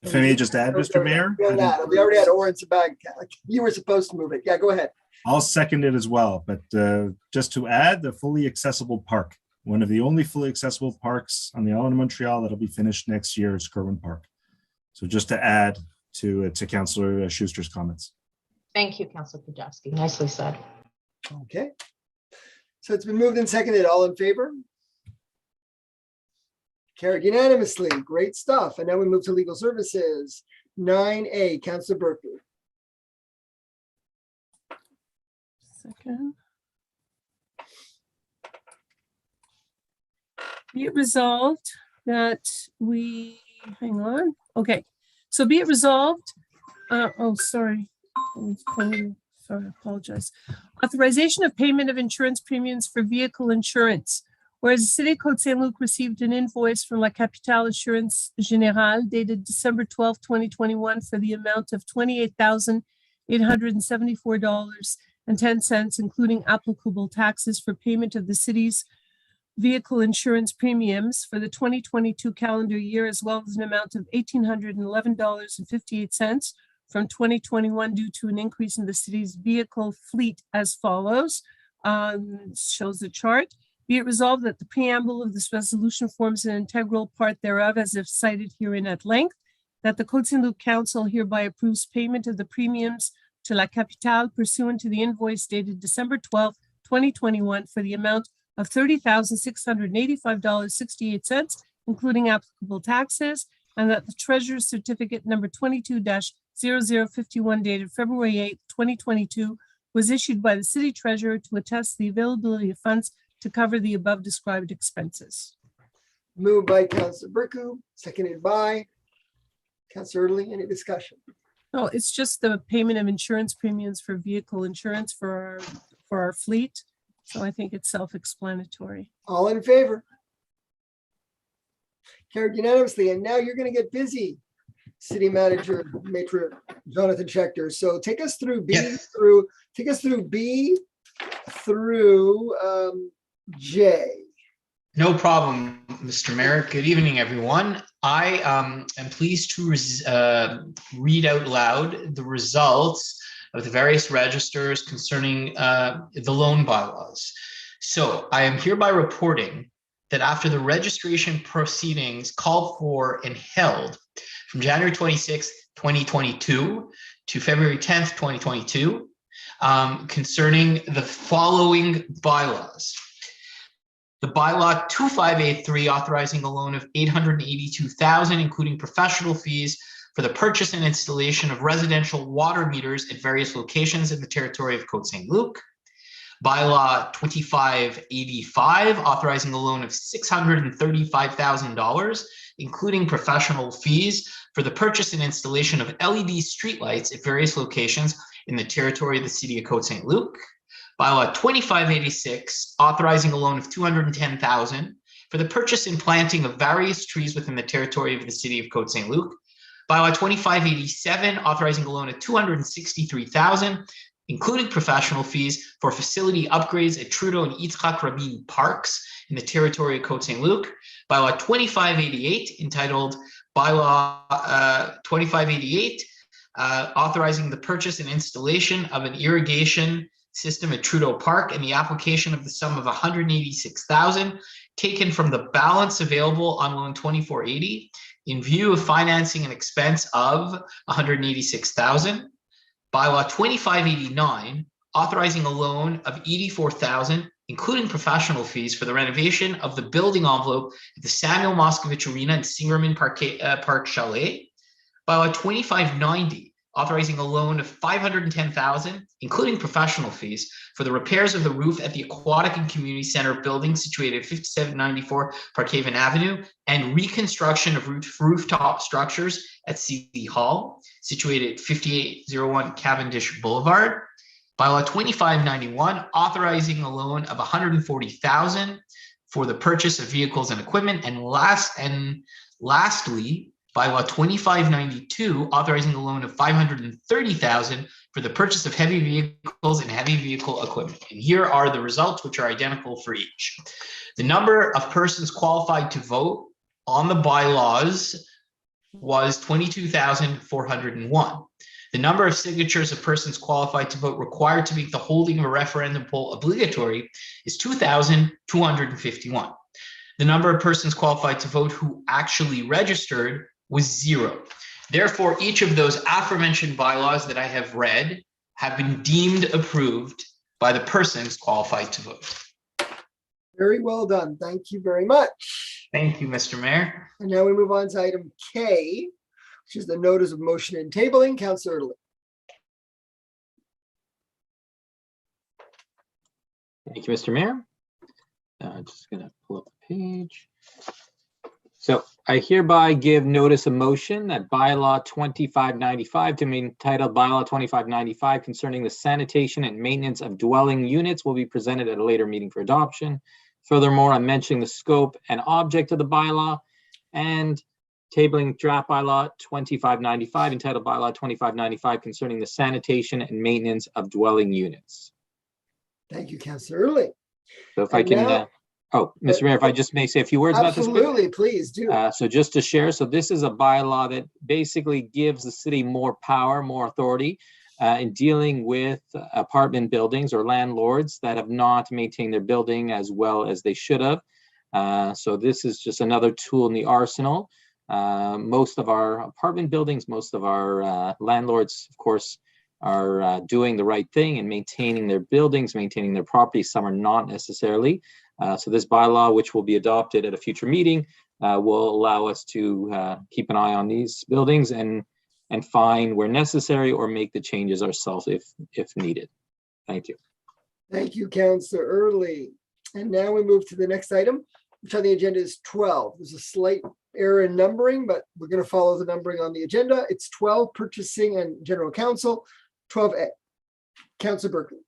If I may just add, Mr. Mayor, We already had Oren Sabag. You were supposed to move it. Yeah, go ahead. I'll second it as well. But just to add, the fully accessible park, one of the only fully accessible parks on the island of Montreal that'll be finished next year is Kerwin Park. So just to add to Councillor Schuster's comments. Thank you, Councillor Kujawski. Nicely said. Okay. So it's been moved and seconded. All in favor? Carried unanimously. Great stuff. And now we move to legal services. 9A, Councillor Berkeley. Second. Be it resolved that we, hang on. Okay. So be it resolved. Sorry. Sorry, I apologize. Authorization of payment of insurance premiums for vehicle insurance. Whereas the City of Côte Saint-Luc received an invoice from La Capitale Assurance Générale dated December 12, 2021 for the amount of $28,874.10, including applicable taxes for payment of the city's vehicle insurance premiums for the 2022 calendar year, as well as an amount of $1,811.58 from 2021 due to an increase in the city's vehicle fleet as follows. Shows the chart. Be it resolved that the preamble of this resolution forms an integral part thereof, as if cited herein at length, that the Côte Saint-Luc Council hereby approves payment of the premiums to La Capitale pursuant to the invoice dated December 12, 2021 for the amount of $30,685.68, including applicable taxes, and that the Treasurer's Certificate number 22-0051 dated February 8, 2022 was issued by the City Treasurer to attest the availability of funds to cover the above described expenses. Moved by Councillor Berku, seconded by Councillor Erdely. Any discussion? No, it's just the payment of insurance premiums for vehicle insurance for our fleet. So I think it's self-explanatory. All in favor? Carried unanimously. And now you're going to get busy, City Manager Maitre Jonathan Schechter. So take us through B through J. No problem, Mr. Mayor. Good evening, everyone. I am pleased to read out loud the results of the various registers concerning the loan bylaws. So I am hereby reporting that after the registration proceedings called for and held from January 26, 2022 to February 10th, 2022, concerning the following bylaws. The bylaw 2583 authorizing a loan of $882,000, including professional fees for the purchase and installation of residential water meters at various locations in the territory of Côte Saint-Luc. Bylaw 2585 authorizing a loan of $635,000, including professional fees for the purchase and installation of LED streetlights at various locations in the territory of the City of Côte Saint-Luc. Bylaw 2586, authorizing a loan of $210,000 for the purchase and planting of various trees within the territory of the City of Côte Saint-Luc. Bylaw 2587, authorizing a loan of $263,000, including professional fees for facility upgrades at Trudeau and Yitzhak Rabin parks in the territory of Côte Saint-Luc. Bylaw 2588, entitled Bylaw 2588, authorizing the purchase and installation of an irrigation system at Trudeau Park and the application of the sum of $186,000 taken from the balance available on loan 2480 in view of financing an expense of $186,000. Bylaw 2589, authorizing a loan of $84,000, including professional fees for the renovation of the building envelope at the Samuel Moscovich Arena and Singerman Park Chalet. Bylaw 2590, authorizing a loan of $510,000, including professional fees for the repairs of the roof at the Aquatic and Community Center building situated at 5794 Parkhaven Avenue and reconstruction of rooftop structures at City Hall, situated at 5801 Cavendish Boulevard. Bylaw 2591, authorizing a loan of $140,000 for the purchase of vehicles and equipment. And lastly, Bylaw 2592, authorizing a loan of $530,000 for the purchase of heavy vehicles and heavy vehicle equipment. And here are the results, which are identical for each. The number of persons qualified to vote on the bylaws was 22,401. The number of signatures of persons qualified to vote required to make the holding of a referendum poll obligatory is 2,251. The number of persons qualified to vote who actually registered was 0. Therefore, each of those aforementioned bylaws that I have read have been deemed approved by the persons qualified to vote. Very well done. Thank you very much. Thank you, Mr. Mayor. And now we move on to item K, which is the notice of motion and tabling. Councillor Erlich. Thank you, Mr. Mayor. Just going to pull up the page. So I hereby give notice of motion that bylaw 2595 to be entitled bylaw 2595 concerning the sanitation and maintenance of dwelling units will be presented at a later meeting for adoption. Furthermore, I'm mentioning the scope and object of the bylaw and tabling draft bylaw 2595 entitled bylaw 2595 concerning the sanitation and maintenance of dwelling units. Thank you, Councillor Erlich. So if I can, Mr. Mayor, if I just may say a few words about this. Absolutely, please do. So just to share, so this is a bylaw that basically gives the city more power, more authority in dealing with apartment buildings or landlords that have not maintained their building as well as they should have. So this is just another tool in the arsenal. Most of our apartment buildings, most of our landlords, of course, are doing the right thing and maintaining their buildings, maintaining their properties. Some are not necessarily. So this bylaw, which will be adopted at a future meeting, will allow us to keep an eye on these buildings and fine where necessary or make the changes ourselves if needed. Thank you. Thank you, Councillor Erlich. And now we move to the next item, which on the agenda is 12. There's a slight error in numbering, but we're going to follow the numbering on the agenda. It's 12, Purchasing and General Counsel, 12A. Councillor Berkeley.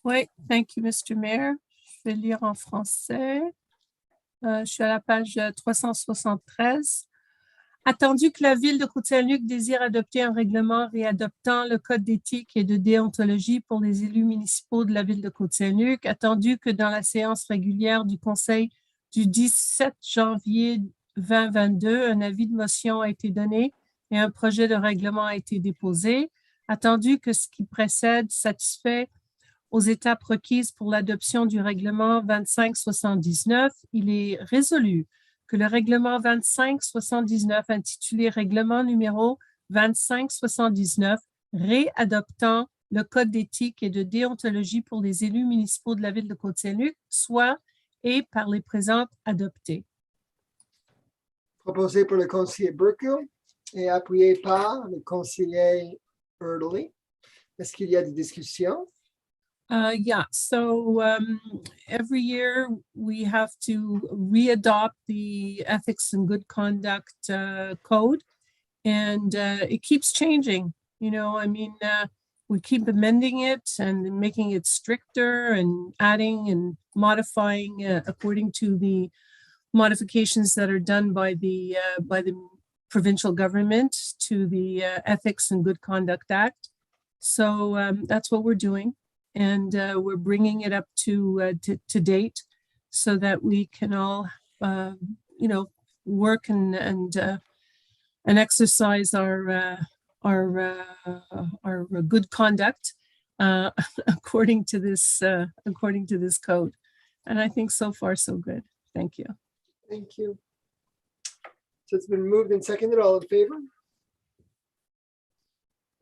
Oui, thank you, Mr. Mayor. Je vais lire en français. Je suis à la page 373. Attendu que la ville de Côte Saint-Luc désire adopter un règlement réadoptant le code d'éthique et de déontologie pour les élus municipaux de la ville de Côte Saint-Luc, attendu que dans la séance régulière du conseil du 17 janvier 2022, un avis de motion a été donné et un projet de règlement a été déposé, attendu que ce qui précède satisfait aux étapes requises pour l'adoption du règlement 2579, il est résolu que le règlement 2579, intitulé Règlement numéro 2579, réadoptant le code d'éthique et de déontologie pour les élus municipaux de la ville de Côte Saint-Luc, soit et par les présentes adopté. Proposé par le conseiller Berkeley et appuyé par le conseiller Erlich. Est-ce qu'il y a des discussions? Yeah, so every year we have to readopt the ethics and good conduct code, and it keeps changing. You know, I mean, we keep amending it and making it stricter and adding and modifying according to the modifications that are done by the provincial government to the Ethics and Good Conduct Act. So that's what we're doing. And we're bringing it up to date so that we can all, you know, work and exercise our good conduct according to this code. And I think so far so good. Thank you. Thank you. So it's been moved and seconded. All in favor?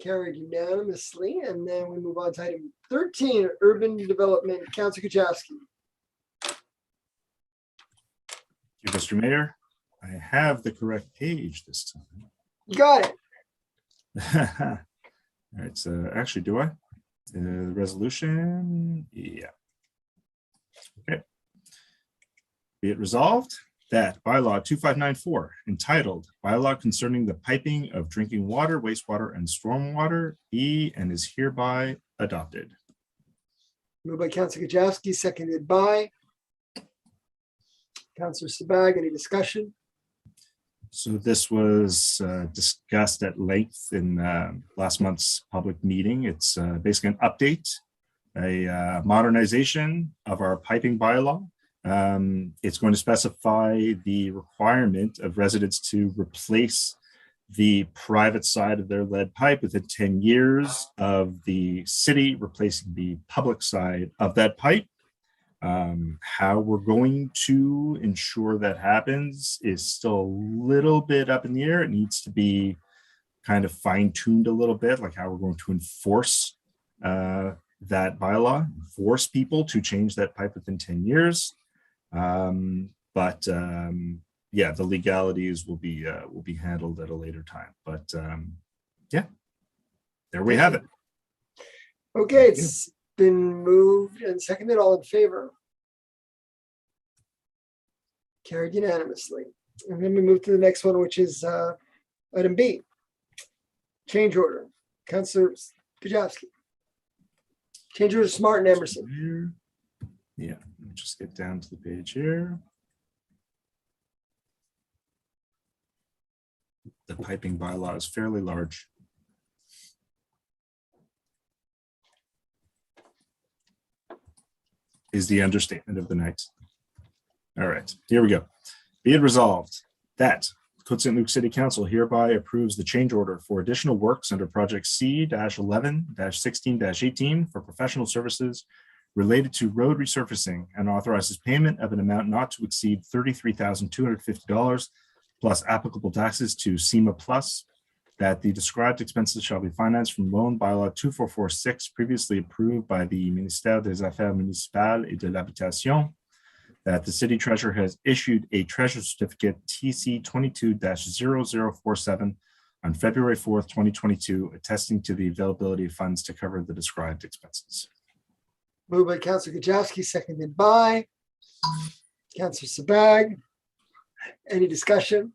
Carried unanimously. And then we move on to item 13, urban development. Councillor Kachowski. Thank you, Mr. Mayor. I have the correct page this time. You got it. All right, so actually, do I? The resolution, yeah. Okay. Be it resolved that bylaw 2594, entitled Bylaw Concerning the Piping of Drinking Water, Wastewater, and Stormwater, be and is hereby adopted. Moved by Councillor Kachowski, seconded by Councillor Sabag. Any discussion? So this was discussed at length in last month's public meeting. It's basically an update, a modernization of our piping bylaw It's going to specify the requirement of residents to replace the private side of their lead pipe within 10 years of the city replacing the public side of that pipe. How we're going to ensure that happens is still a little bit up in the air. It needs to be kind of fine-tuned a little bit, like how we're going to enforce that bylaw, force people to change that pipe within 10 years. Yeah, the legalities will be handled at a later time. But yeah, there we have it. Okay, it's been moved and seconded. All in favor? Carried unanimously. And then we move to the next one, which is item B. Change order. Councillor Kajowski. Change order Smart and Emerson. Yeah, let me just get down to the page here. The piping bylaw is fairly large. Is the understatement of the night. All right, here we go. Be it resolved that Côte Saint-Luc City Council hereby approves the change order for additional works under Project C-11-16-18 for professional services related to road resurfacing and authorizes payment of an amount not to exceed $33,250 plus applicable taxes to SEMA Plus, that the described expenses shall be financed from loan bylaw 2446 previously approved by the Ministère des Affaires Municipales et de l'Habitation, that the city treasurer has issued a treasurer certificate TC 22-0047 on February 4th, 2022, attesting to the availability of funds to cover the described expenses. Moved by Councillor Kajowski, seconded by Councillor Sabag. Any discussion?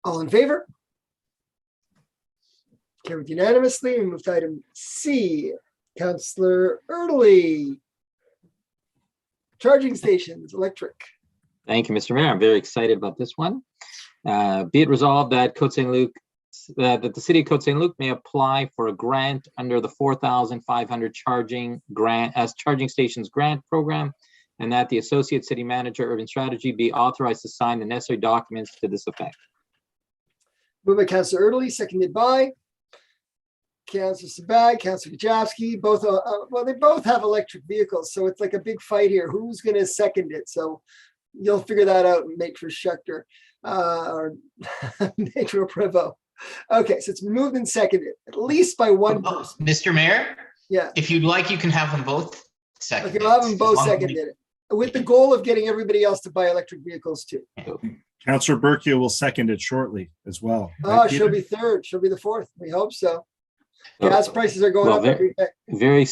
All in favor? Carried unanimously. We move to item C. Councillor Erdely. Charging stations, electric. Thank you, Mr. Mayor. I'm very excited about this one. Be it resolved that Côte Saint-Luc, that the city of Côte Saint-Luc may apply for a grant under the 4,500 charging stations grant program, and that the Associate City Manager Urban Strategy be authorized to sign the necessary documents to this effect. Moved by Councillor Erdely, seconded by Councillor Sabag, Councillor Kajowski. Both, well, they both have electric vehicles, so it's like a big fight here. Who's going to second it? So you'll figure that out and make for Schechter or Major Prevost. Okay, so it's moved and seconded, at least by one person. Mr. Mayor, Yeah. if you'd like, you can have them both seconded. Okay, we'll have them both seconded, with the goal of getting everybody else to buy electric vehicles too. Councillor Burkill will second it shortly as well. Oh, Right, she'll Peter? be third. She'll be the fourth. We hope so. Gas prices are going Well, up every day. Very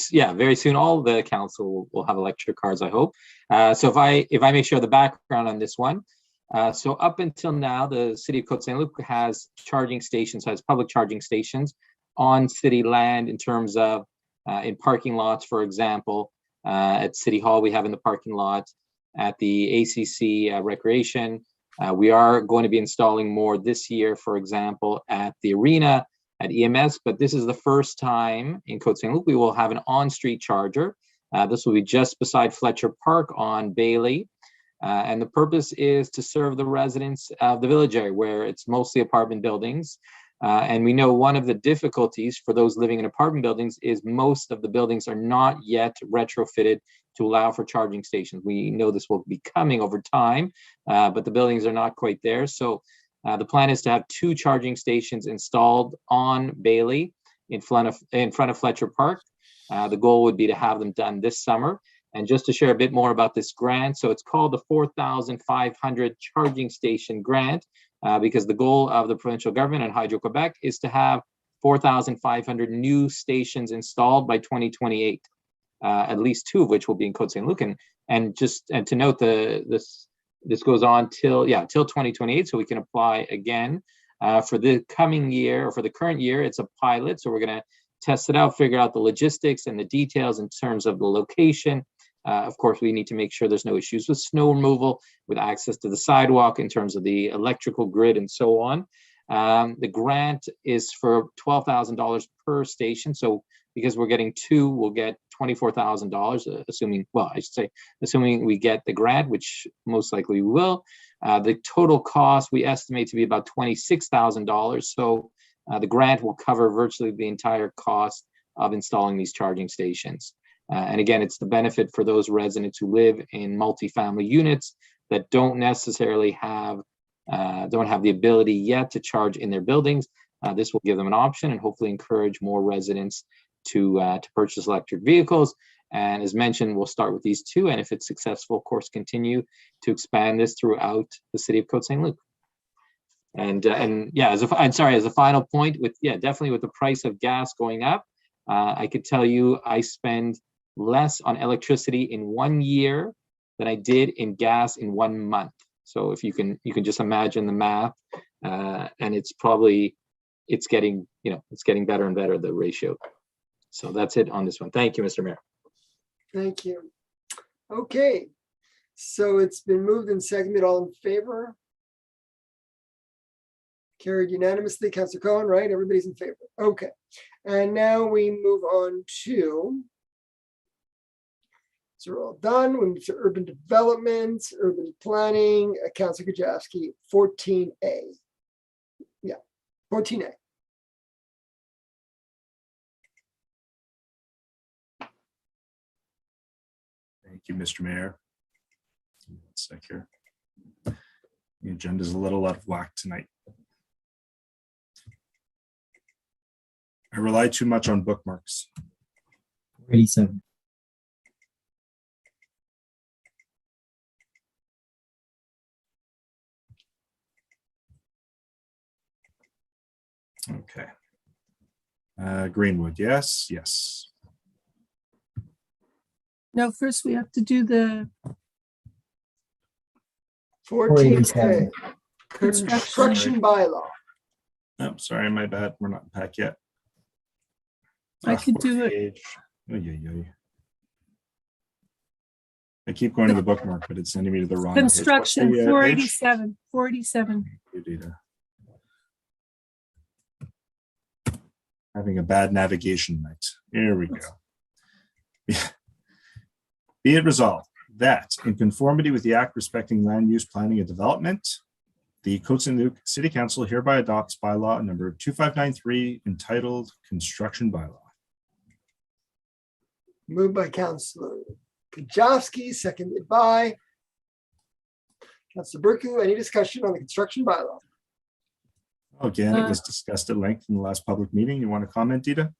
soon, all the council will have electric cars, I hope. So if I may share the background on this one. So up until now, the city of Côte Saint-Luc has public charging stations on city land in terms of in parking lots, for example. At City Hall, we have in the parking lot. At the ACC Recreation, we are going to be installing more this year, for example, at the arena, at EMS, but this is the first time in Côte Saint-Luc we will have an on-street charger. This will be just beside Fletcher Park on Bailey. And the purpose is to serve the residents of the village area where it's mostly apartment buildings. And we know one of the difficulties for those living in apartment buildings is most of the buildings are not yet retrofitted to allow for charging stations. We know this will be coming over time, but the buildings are not quite there. So the plan is to have 2 charging stations installed on Bailey in front of Fletcher Park. The goal would be to have them done this summer. And just to share a bit more about this grant, so it's called the 4,500 charging station grant because the goal of the provincial government and Hydro-Quebec is to have 4,500 new stations installed by 2028, at least 2 of which will be in Côte Saint-Luc. And to note, this goes on till 2028, so we can apply again for the coming year, or for the current year. It's a pilot, so we're going to test it out, figure out the logistics and the details in terms of the location. Of course, we need to make sure there's no issues with snow removal, with access to the sidewalk, in terms of the electrical grid and so on. The grant is for $12,000 per station. So because we're getting 2, we'll get $24,000, assuming, well, I should say, assuming we get the grant, which most likely we will. The total cost we estimate to be about $26,000. So the grant will cover virtually the entire cost of installing these charging stations. And again, it's the benefit for those residents who live in multifamily units that don't necessarily have the ability yet to charge in their buildings. This will give them an option and hopefully encourage more residents to purchase electric vehicles. And as mentioned, we'll start with these two, and if it's successful, of course, continue to expand this throughout the city of Côte Saint-Luc. And yeah, as a final point, definitely with the price of gas going up, I could tell you I spend less on electricity in 1 year than I did in gas in 1 month. So if you can just imagine the math, and it's getting better and better, the ratio. So that's it on this one. Thank you, Mr. Mayor. Thank you. Okay, so it's been moved and seconded. All in favor? Carried unanimously. Councillor Cohen, right? Everybody's in favor. Okay, and now we move on to. So we're all done. We move to urban development, urban planning. Councillor Kajewski, 14A. Yeah, 14A. Thank you, Mr. Mayor. 1 sec here. The agenda's a little out of whack tonight. I rely too much on bookmarks. 87. Okay. Greenwood, yes, yes. Now, first we have to do the 14A, construction bylaw. Oh, sorry, my bad. We're not back yet. I could do it. I keep going to the bookmark, but it's sending me to the wrong page. Construction, What's the, 487, 487. page? Data. Having a bad navigation night. Here we go. Be it resolved that in conformity with the Act respecting land use planning and development, the Côte Saint-Luc City Council hereby adopts bylaw number 2593 entitled Construction Bylaw. Moved by Councillor Kajewski, seconded by Councillor Burku. Any discussion on the construction bylaw? Again, it was discussed at length in the last public meeting. You want to comment, Dita?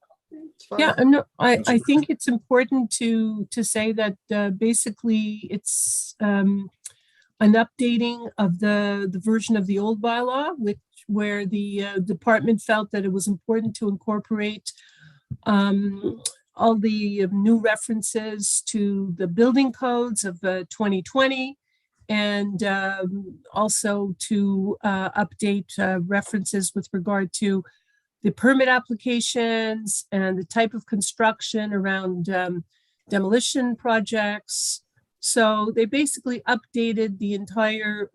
Yeah, no, I think it's important to say that basically it's an updating of the version of the old bylaw, where the department felt that it was important to incorporate all the new references to the building codes of 2020, and also to update references with regard to the permit applications and the type of construction around demolition projects. So they basically updated the entire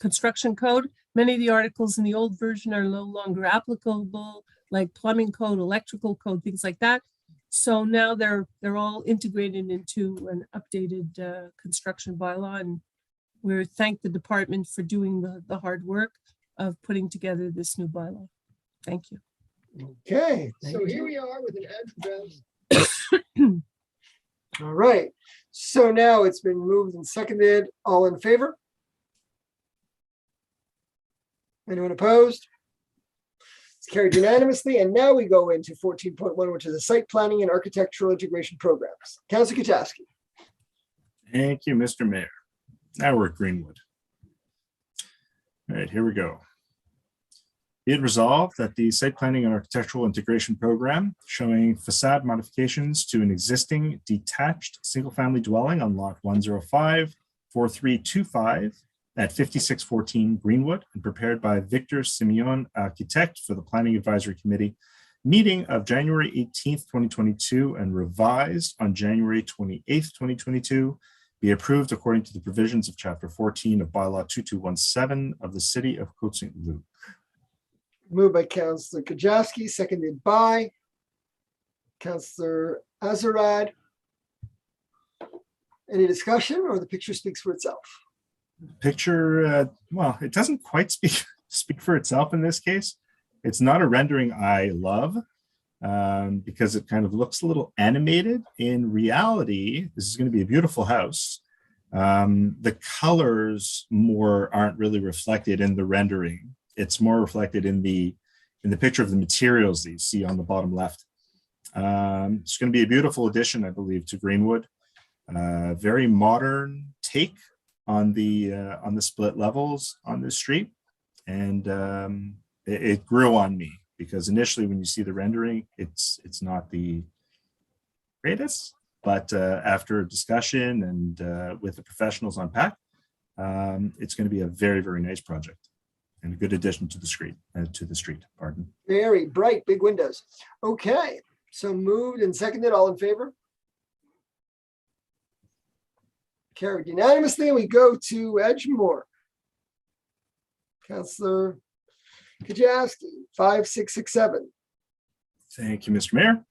construction code. Many of the articles in the old version are no longer applicable, like plumbing code, electrical code, things like that. So now they're all integrated into an updated construction bylaw, and we thank the department for doing the hard work of putting together this new bylaw. Thank you. Okay, so here we are with an address. All right, so now it's been moved and seconded. All in favor? Anyone opposed? It's carried unanimously. And now we go into 14.1, which is the site planning and architectural integration programs. Councillor Kajewski. Thank you, Mr. Mayor. Now we're at Greenwood. All right, here we go. Be it resolved that the site planning and architectural integration program showing facade modifications to an existing detached single-family dwelling on lot 105-4325 at 5614 Greenwood and prepared by Victor Simeon, architect for the Planning Advisory Committee meeting of January 18th, 2022 and revised on January 28th, 2022 be approved according to the provisions of Chapter 14 of Bylaw 2217 of the City of Côte Saint-Luc. Moved by Councillor Kajewski, seconded by Councillor Azarad. Any discussion, or the picture speaks for itself? Picture, well, it doesn't quite speak for itself in this case. It's not a rendering I love, because it kind of looks a little animated. In reality, this is going to be a beautiful house. The colors aren't really reflected in the rendering. It's more reflected in the picture of the materials that you see on the bottom left. It's going to be a beautiful addition, I believe, to Greenwood. Very modern take on the split levels on this street, and it grew on me, because initially when you see the rendering, it's not the greatest, but after a discussion and with the professionals on PAC, it's going to be a very, very nice project and a good addition to the street. Pardon. Very bright, big windows. Okay, so moved and seconded. All in favor? Carried unanimously, and we go to Edgemore. Councillor Kajowski, 5667. Thank you, Mr. Mayor.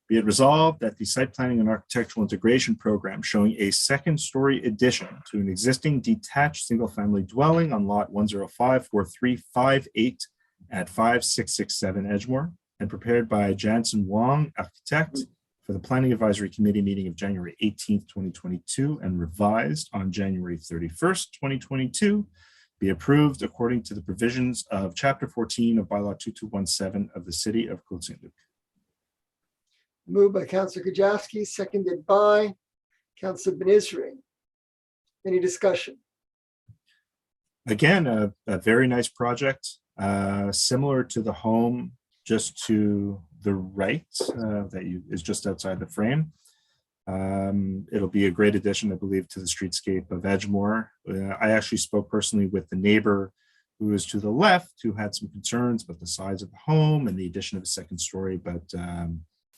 Be it resolved that the site planning and architectural integration program showing a second-story addition to an existing detached single-family dwelling on lot 1054358 at 5667 Edgemore, and prepared by Jansen Wong, architect, for the Planning Advisory Committee meeting of January 18th, 2022, and revised on January 31st, 2022, be approved according to the provisions of Chapter 14 of Bylaw 2217 of the City of Côte Saint-Luc. Moved by Councillor Kajowski, seconded by Councillor Benizri. Any discussion? Again, a very nice project, similar to the home just to the right is just outside the frame. It'll be a great addition, I believe, to the streetscape of Edgemore. I actually spoke personally with the neighbor who is to the left, who had some concerns about the size of the home and the addition of a second story, but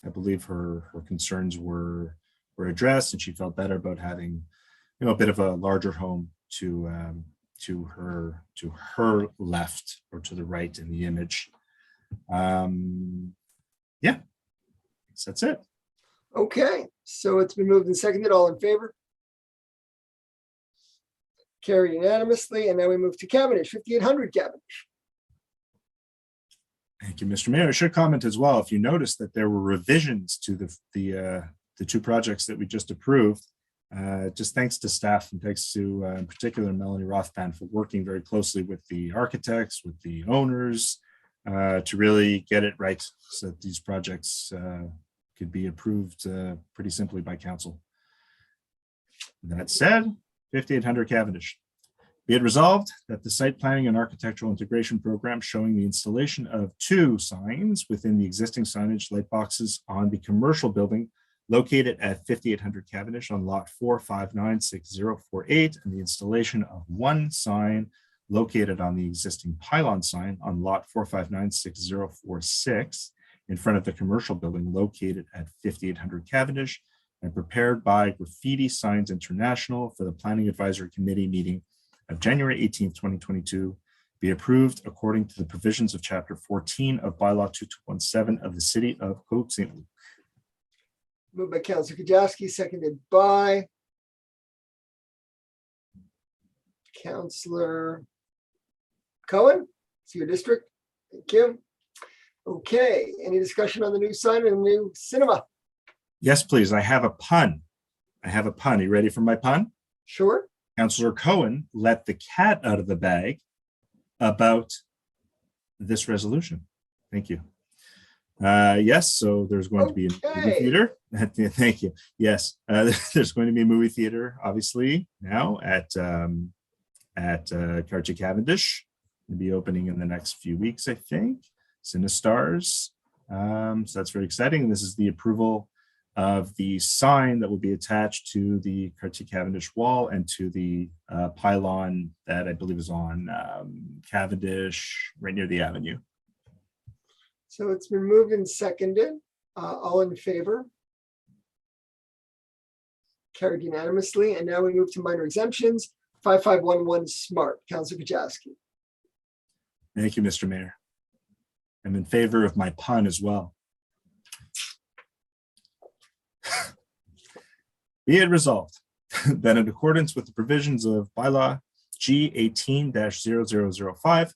I believe her concerns were addressed, and she felt better about having, a bit of a larger home to her left, or to the right in the image. Yeah, so that's it. Okay, so it's been moved and seconded. All in favor? Carried unanimously, and now we move to Cavendish, 5800 Cavendish. Thank you, Mr. Mayor. I should comment as well, if you notice that there were revisions to the two projects that we just approved, just thanks to staff, and thanks to, in particular, Melanie Rothband, for working very closely with the architects, with the owners, to really get it right, so that these projects could be approved pretty simply by council. That said, 5800 Cavendish. Be it resolved that the site planning and architectural integration program showing the installation of 2 signs within the existing signage light boxes on the commercial building located at 5800 Cavendish on lot 4596048, and the installation of 1 sign located on the existing pylon sign on lot 4596046 in front of the commercial building located at 5800 Cavendish, and prepared by Graffiti Signs International for the Planning Advisory Committee meeting of January 18th, 2022, be approved according to the provisions of Chapter 14 of Bylaw 2217 of the City of Côte Saint-Luc. Moved by Councillor Kajowski, seconded by Councillor Cohen. It's your district. Thank you. Okay, any discussion on the new sign and the new cinema? Yes, please. I have a pun. Are you ready for my pun? Sure. Councillor Cohen let the cat out of the bag about this resolution. Thank you. Yes, so there's going to be a movie theater. Thank you. Yes, there's going to be a movie theater, obviously, now at Cartier Cavendish. It'll be opening in the next few weeks, I think. Cinestars. So that's very exciting. This is the approval of the sign that will be attached to the Cartier Cavendish wall and to the pylon that I believe is on Cavendish, right near the avenue. So it's been moved and seconded. All in favor? Carried unanimously. And now we move to minor exemptions. 5511 Smart. Councillor Kajowski. Thank you, Mr. Mayor. I'm in favor of my pun as well. Be it resolved that in accordance with the provisions of bylaw G18-0005,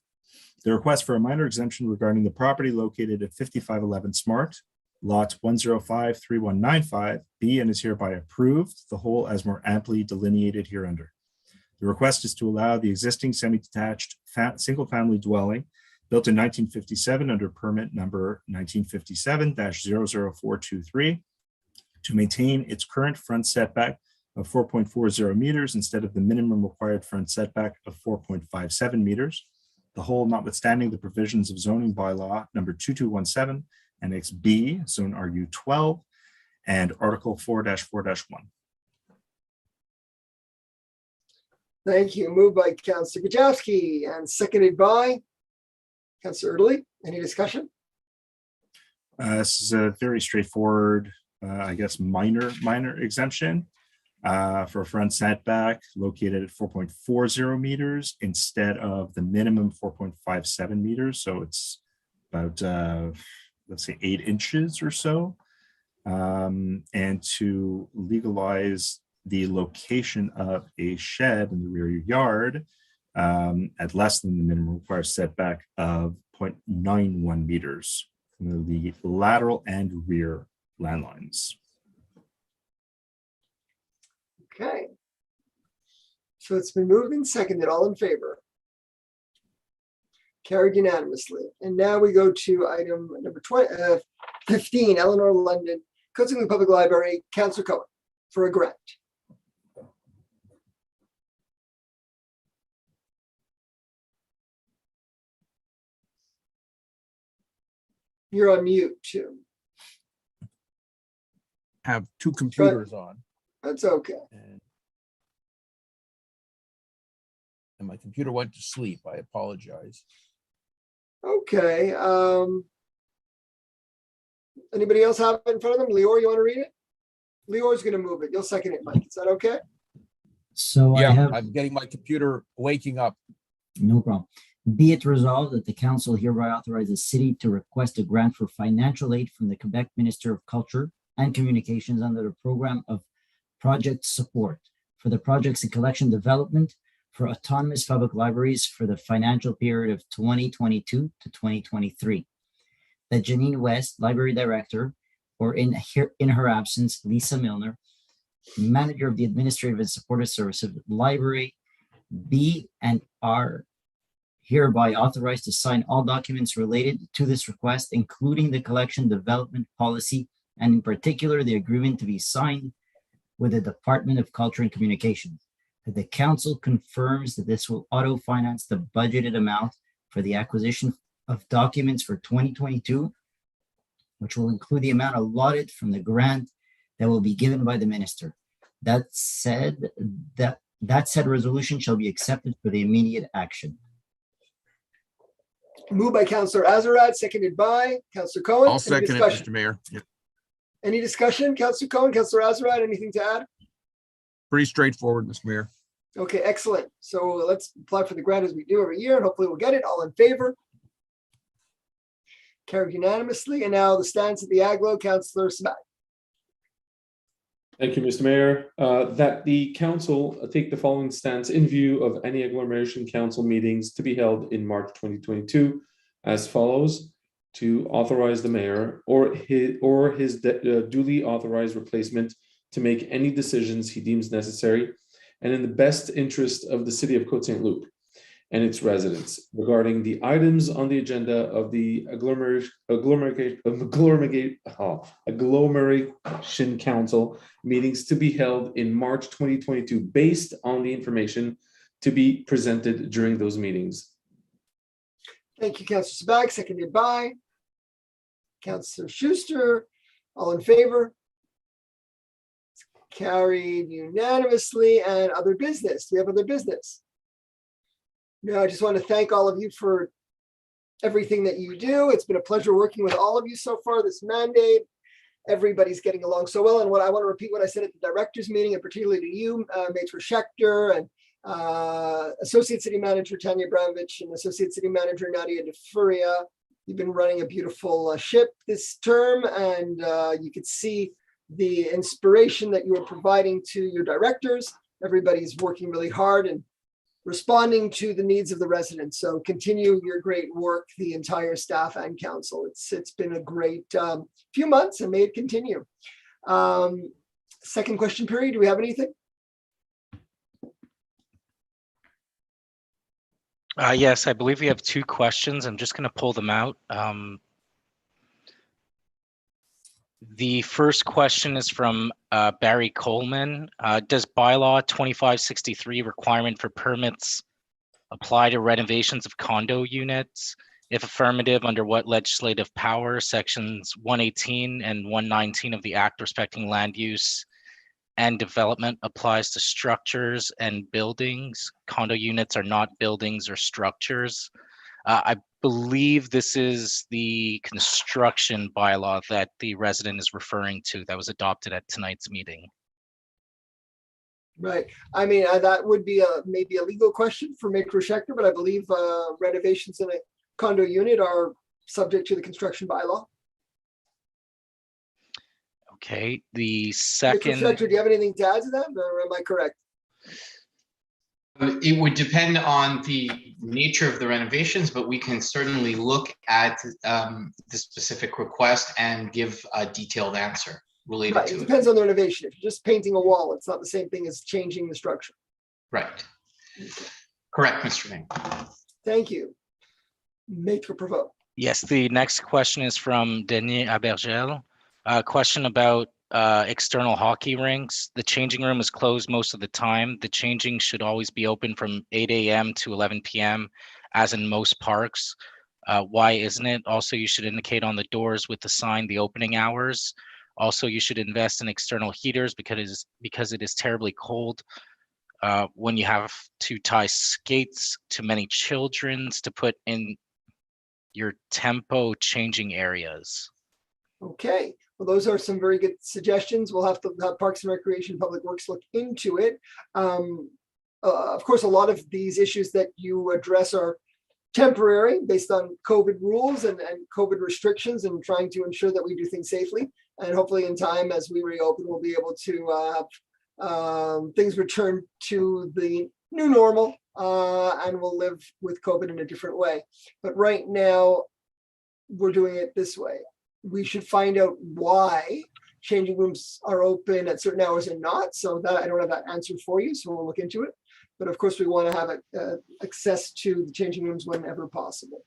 the request for a minor exemption regarding the property located at 5511 Smart, lot 1053195, be and is hereby approved, the whole as more amply delineated hereunder. The request is to allow the existing semi-detached single-family dwelling built in 1957 under permit number 1957-00423 to maintain its current front setback of 4.40 meters instead of the minimum required front setback of 4.57 meters. The whole notwithstanding the provisions of zoning bylaw number 2217, Annex B, Zone RU 12, and Article 4-4-1. Thank you. Moved by Councillor Gajowski and seconded by Councillor Erdely. Any discussion? This is a very straightforward, I guess, minor exemption for a front setback located at 4.40 meters instead of the minimum 4.57 meters. So it's about, let's say, 8 inches or so. And to legalize the location of a shed in the rear yard at less than the minimum required setback of 0.91 meters from the lateral and rear landlines. Okay. So it's been moved and seconded. All in favor? Carried unanimously. And now we go to item number 15, Eleanor London, Côte Saint-Luc Public Library, Councillor Cohen, for a grant. You're on mute too. Have two computers on. That's okay. And my computer went to sleep. I apologize. Okay. Anybody else have it in front of them? Lior, you want to read it? Lior's going to move it. You'll second it, Mike. Is that okay? So Yeah, I have, I'm getting my computer waking up. no problem. Be it resolved that the council hereby authorizes the city to request a grant for financial aid from the Quebec Minister of Culture and Communications under the program of project support for the projects in collection development for autonomous public libraries for the financial period of 2022 to 2023. That Janine West, Library Director, or in her absence, Lisa Milner, Manager of the Administrative and Supportive Service of the Library, be and are hereby authorized to sign all documents related to this request, including the collection development policy, and in particular, the agreement to be signed with the Department of Culture and Communications. That the council confirms that this will auto-finance the budgeted amount for the acquisition of documents for 2022, which will include the amount allotted from the grant that will be given by the minister. That said resolution shall be accepted for the immediate action. Moved by Councillor Azarad, seconded by Councillor Cohen. I'll second it, Mr. Mayor. Yeah. Any discussion? Councillor Cohen, Councillor Azarad, anything to add? Pretty straightforward, Mr. Mayor. Okay, excellent. So let's apply for the grant as we do every year, and hopefully we'll get it. All in favor? Carried unanimously. And now the stance of the Aglo, Councillor Sabat. Thank you, Mr. Mayor. That the council take the following stance in view of any agglomeration council meetings to be held in March 2022 as follows: to authorize the mayor or his duly authorized replacement to make any decisions he deems necessary and in the best interest of the city of Côte Saint-Luc and its residents regarding the items on the agenda of the agglomeration council meetings to be held in March 2022 based on the information to be presented during those meetings. Thank you, Councillor Sabat, seconded by Councillor Schuster. All in favor? Carried unanimously. And other business. Do we have other business? No, I just want to thank all of you for everything that you do. It's been a pleasure working with all of you so far this mandate. Everybody's getting along so well. And what I want to repeat what I said at the directors meeting, and particularly to you, Maitre Schechter, and Associate City Manager Tanya Bramvich and Associate City Manager Nadia DeFuria. You've been running a beautiful ship this term, and you could see the inspiration that you are providing to your directors. Everybody's working really hard and responding to the needs of the residents. So continue your great work, the entire staff and council. It's been a great few months, and may it continue. Second question period, do we have anything? Yes, I believe we have two questions. I'm just going to pull them out. The first question is from Barry Coleman. Does bylaw 2563 requirement for permits apply to renovations of condo units? If affirmative, under what legislative power? Sections 118 and 119 of the Act respecting land use and development applies to structures and buildings. Condo units are not buildings or structures. I believe this is the construction bylaw that the resident is referring to that was adopted at tonight's meeting. Right. I mean, that would be maybe a legal question for Maître Schechter, but I believe renovations in a condo unit are subject to the construction bylaw. Okay, the Maître second. Schechter, do you have anything to add to that, or am I correct? It would depend on the nature of the renovations, but we can certainly look at the specific request and give a detailed answer related Right, to it it. depends on the renovation. If you're just painting a wall, it's not the same thing as changing the structure. Right. Correct, Mr. Ning. Thank you. Maître Provost. Yes, the next question is from Denis Abergel. A question about external hockey rinks. The changing room is closed most of the time. The changing should always be open from 8 a.m. to 11 p.m. as in most parks. Why isn't it? Also, you should indicate on the doors with the sign the opening hours. Also, you should invest in external heaters because it is terribly cold when you have to tie skates to many children's to put in your tempo changing areas. Okay, well, those are some very good suggestions. We'll have to have Parks and Recreation, Public Works look into it. Of course, a lot of these issues that you address are temporary based on COVID rules and COVID restrictions and trying to ensure that we do things safely. And hopefully in time, as we reopen, we'll be able to have things return to the new normal and we'll live with COVID in a different way. But right now, we're doing it this way. We should find out why changing rooms are open at certain hours and not. So that I don't have that answer for you, so we'll look into it. But of course, we want to have access to the changing rooms whenever possible.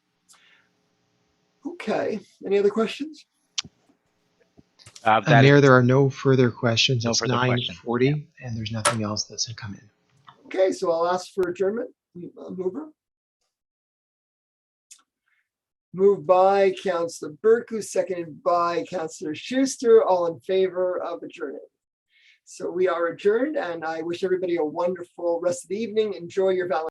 Okay, any other questions? Mayor, there are no further questions. No It's further questions. 9:40 and there's nothing else that's come in. Okay, so I'll ask for adjournment. Mover. Moved by Councillor Burku, seconded by Councillor Schuster, all in favor of adjourning. So we are adjourned, and I wish everybody a wonderful rest of the evening. Enjoy your Valentine's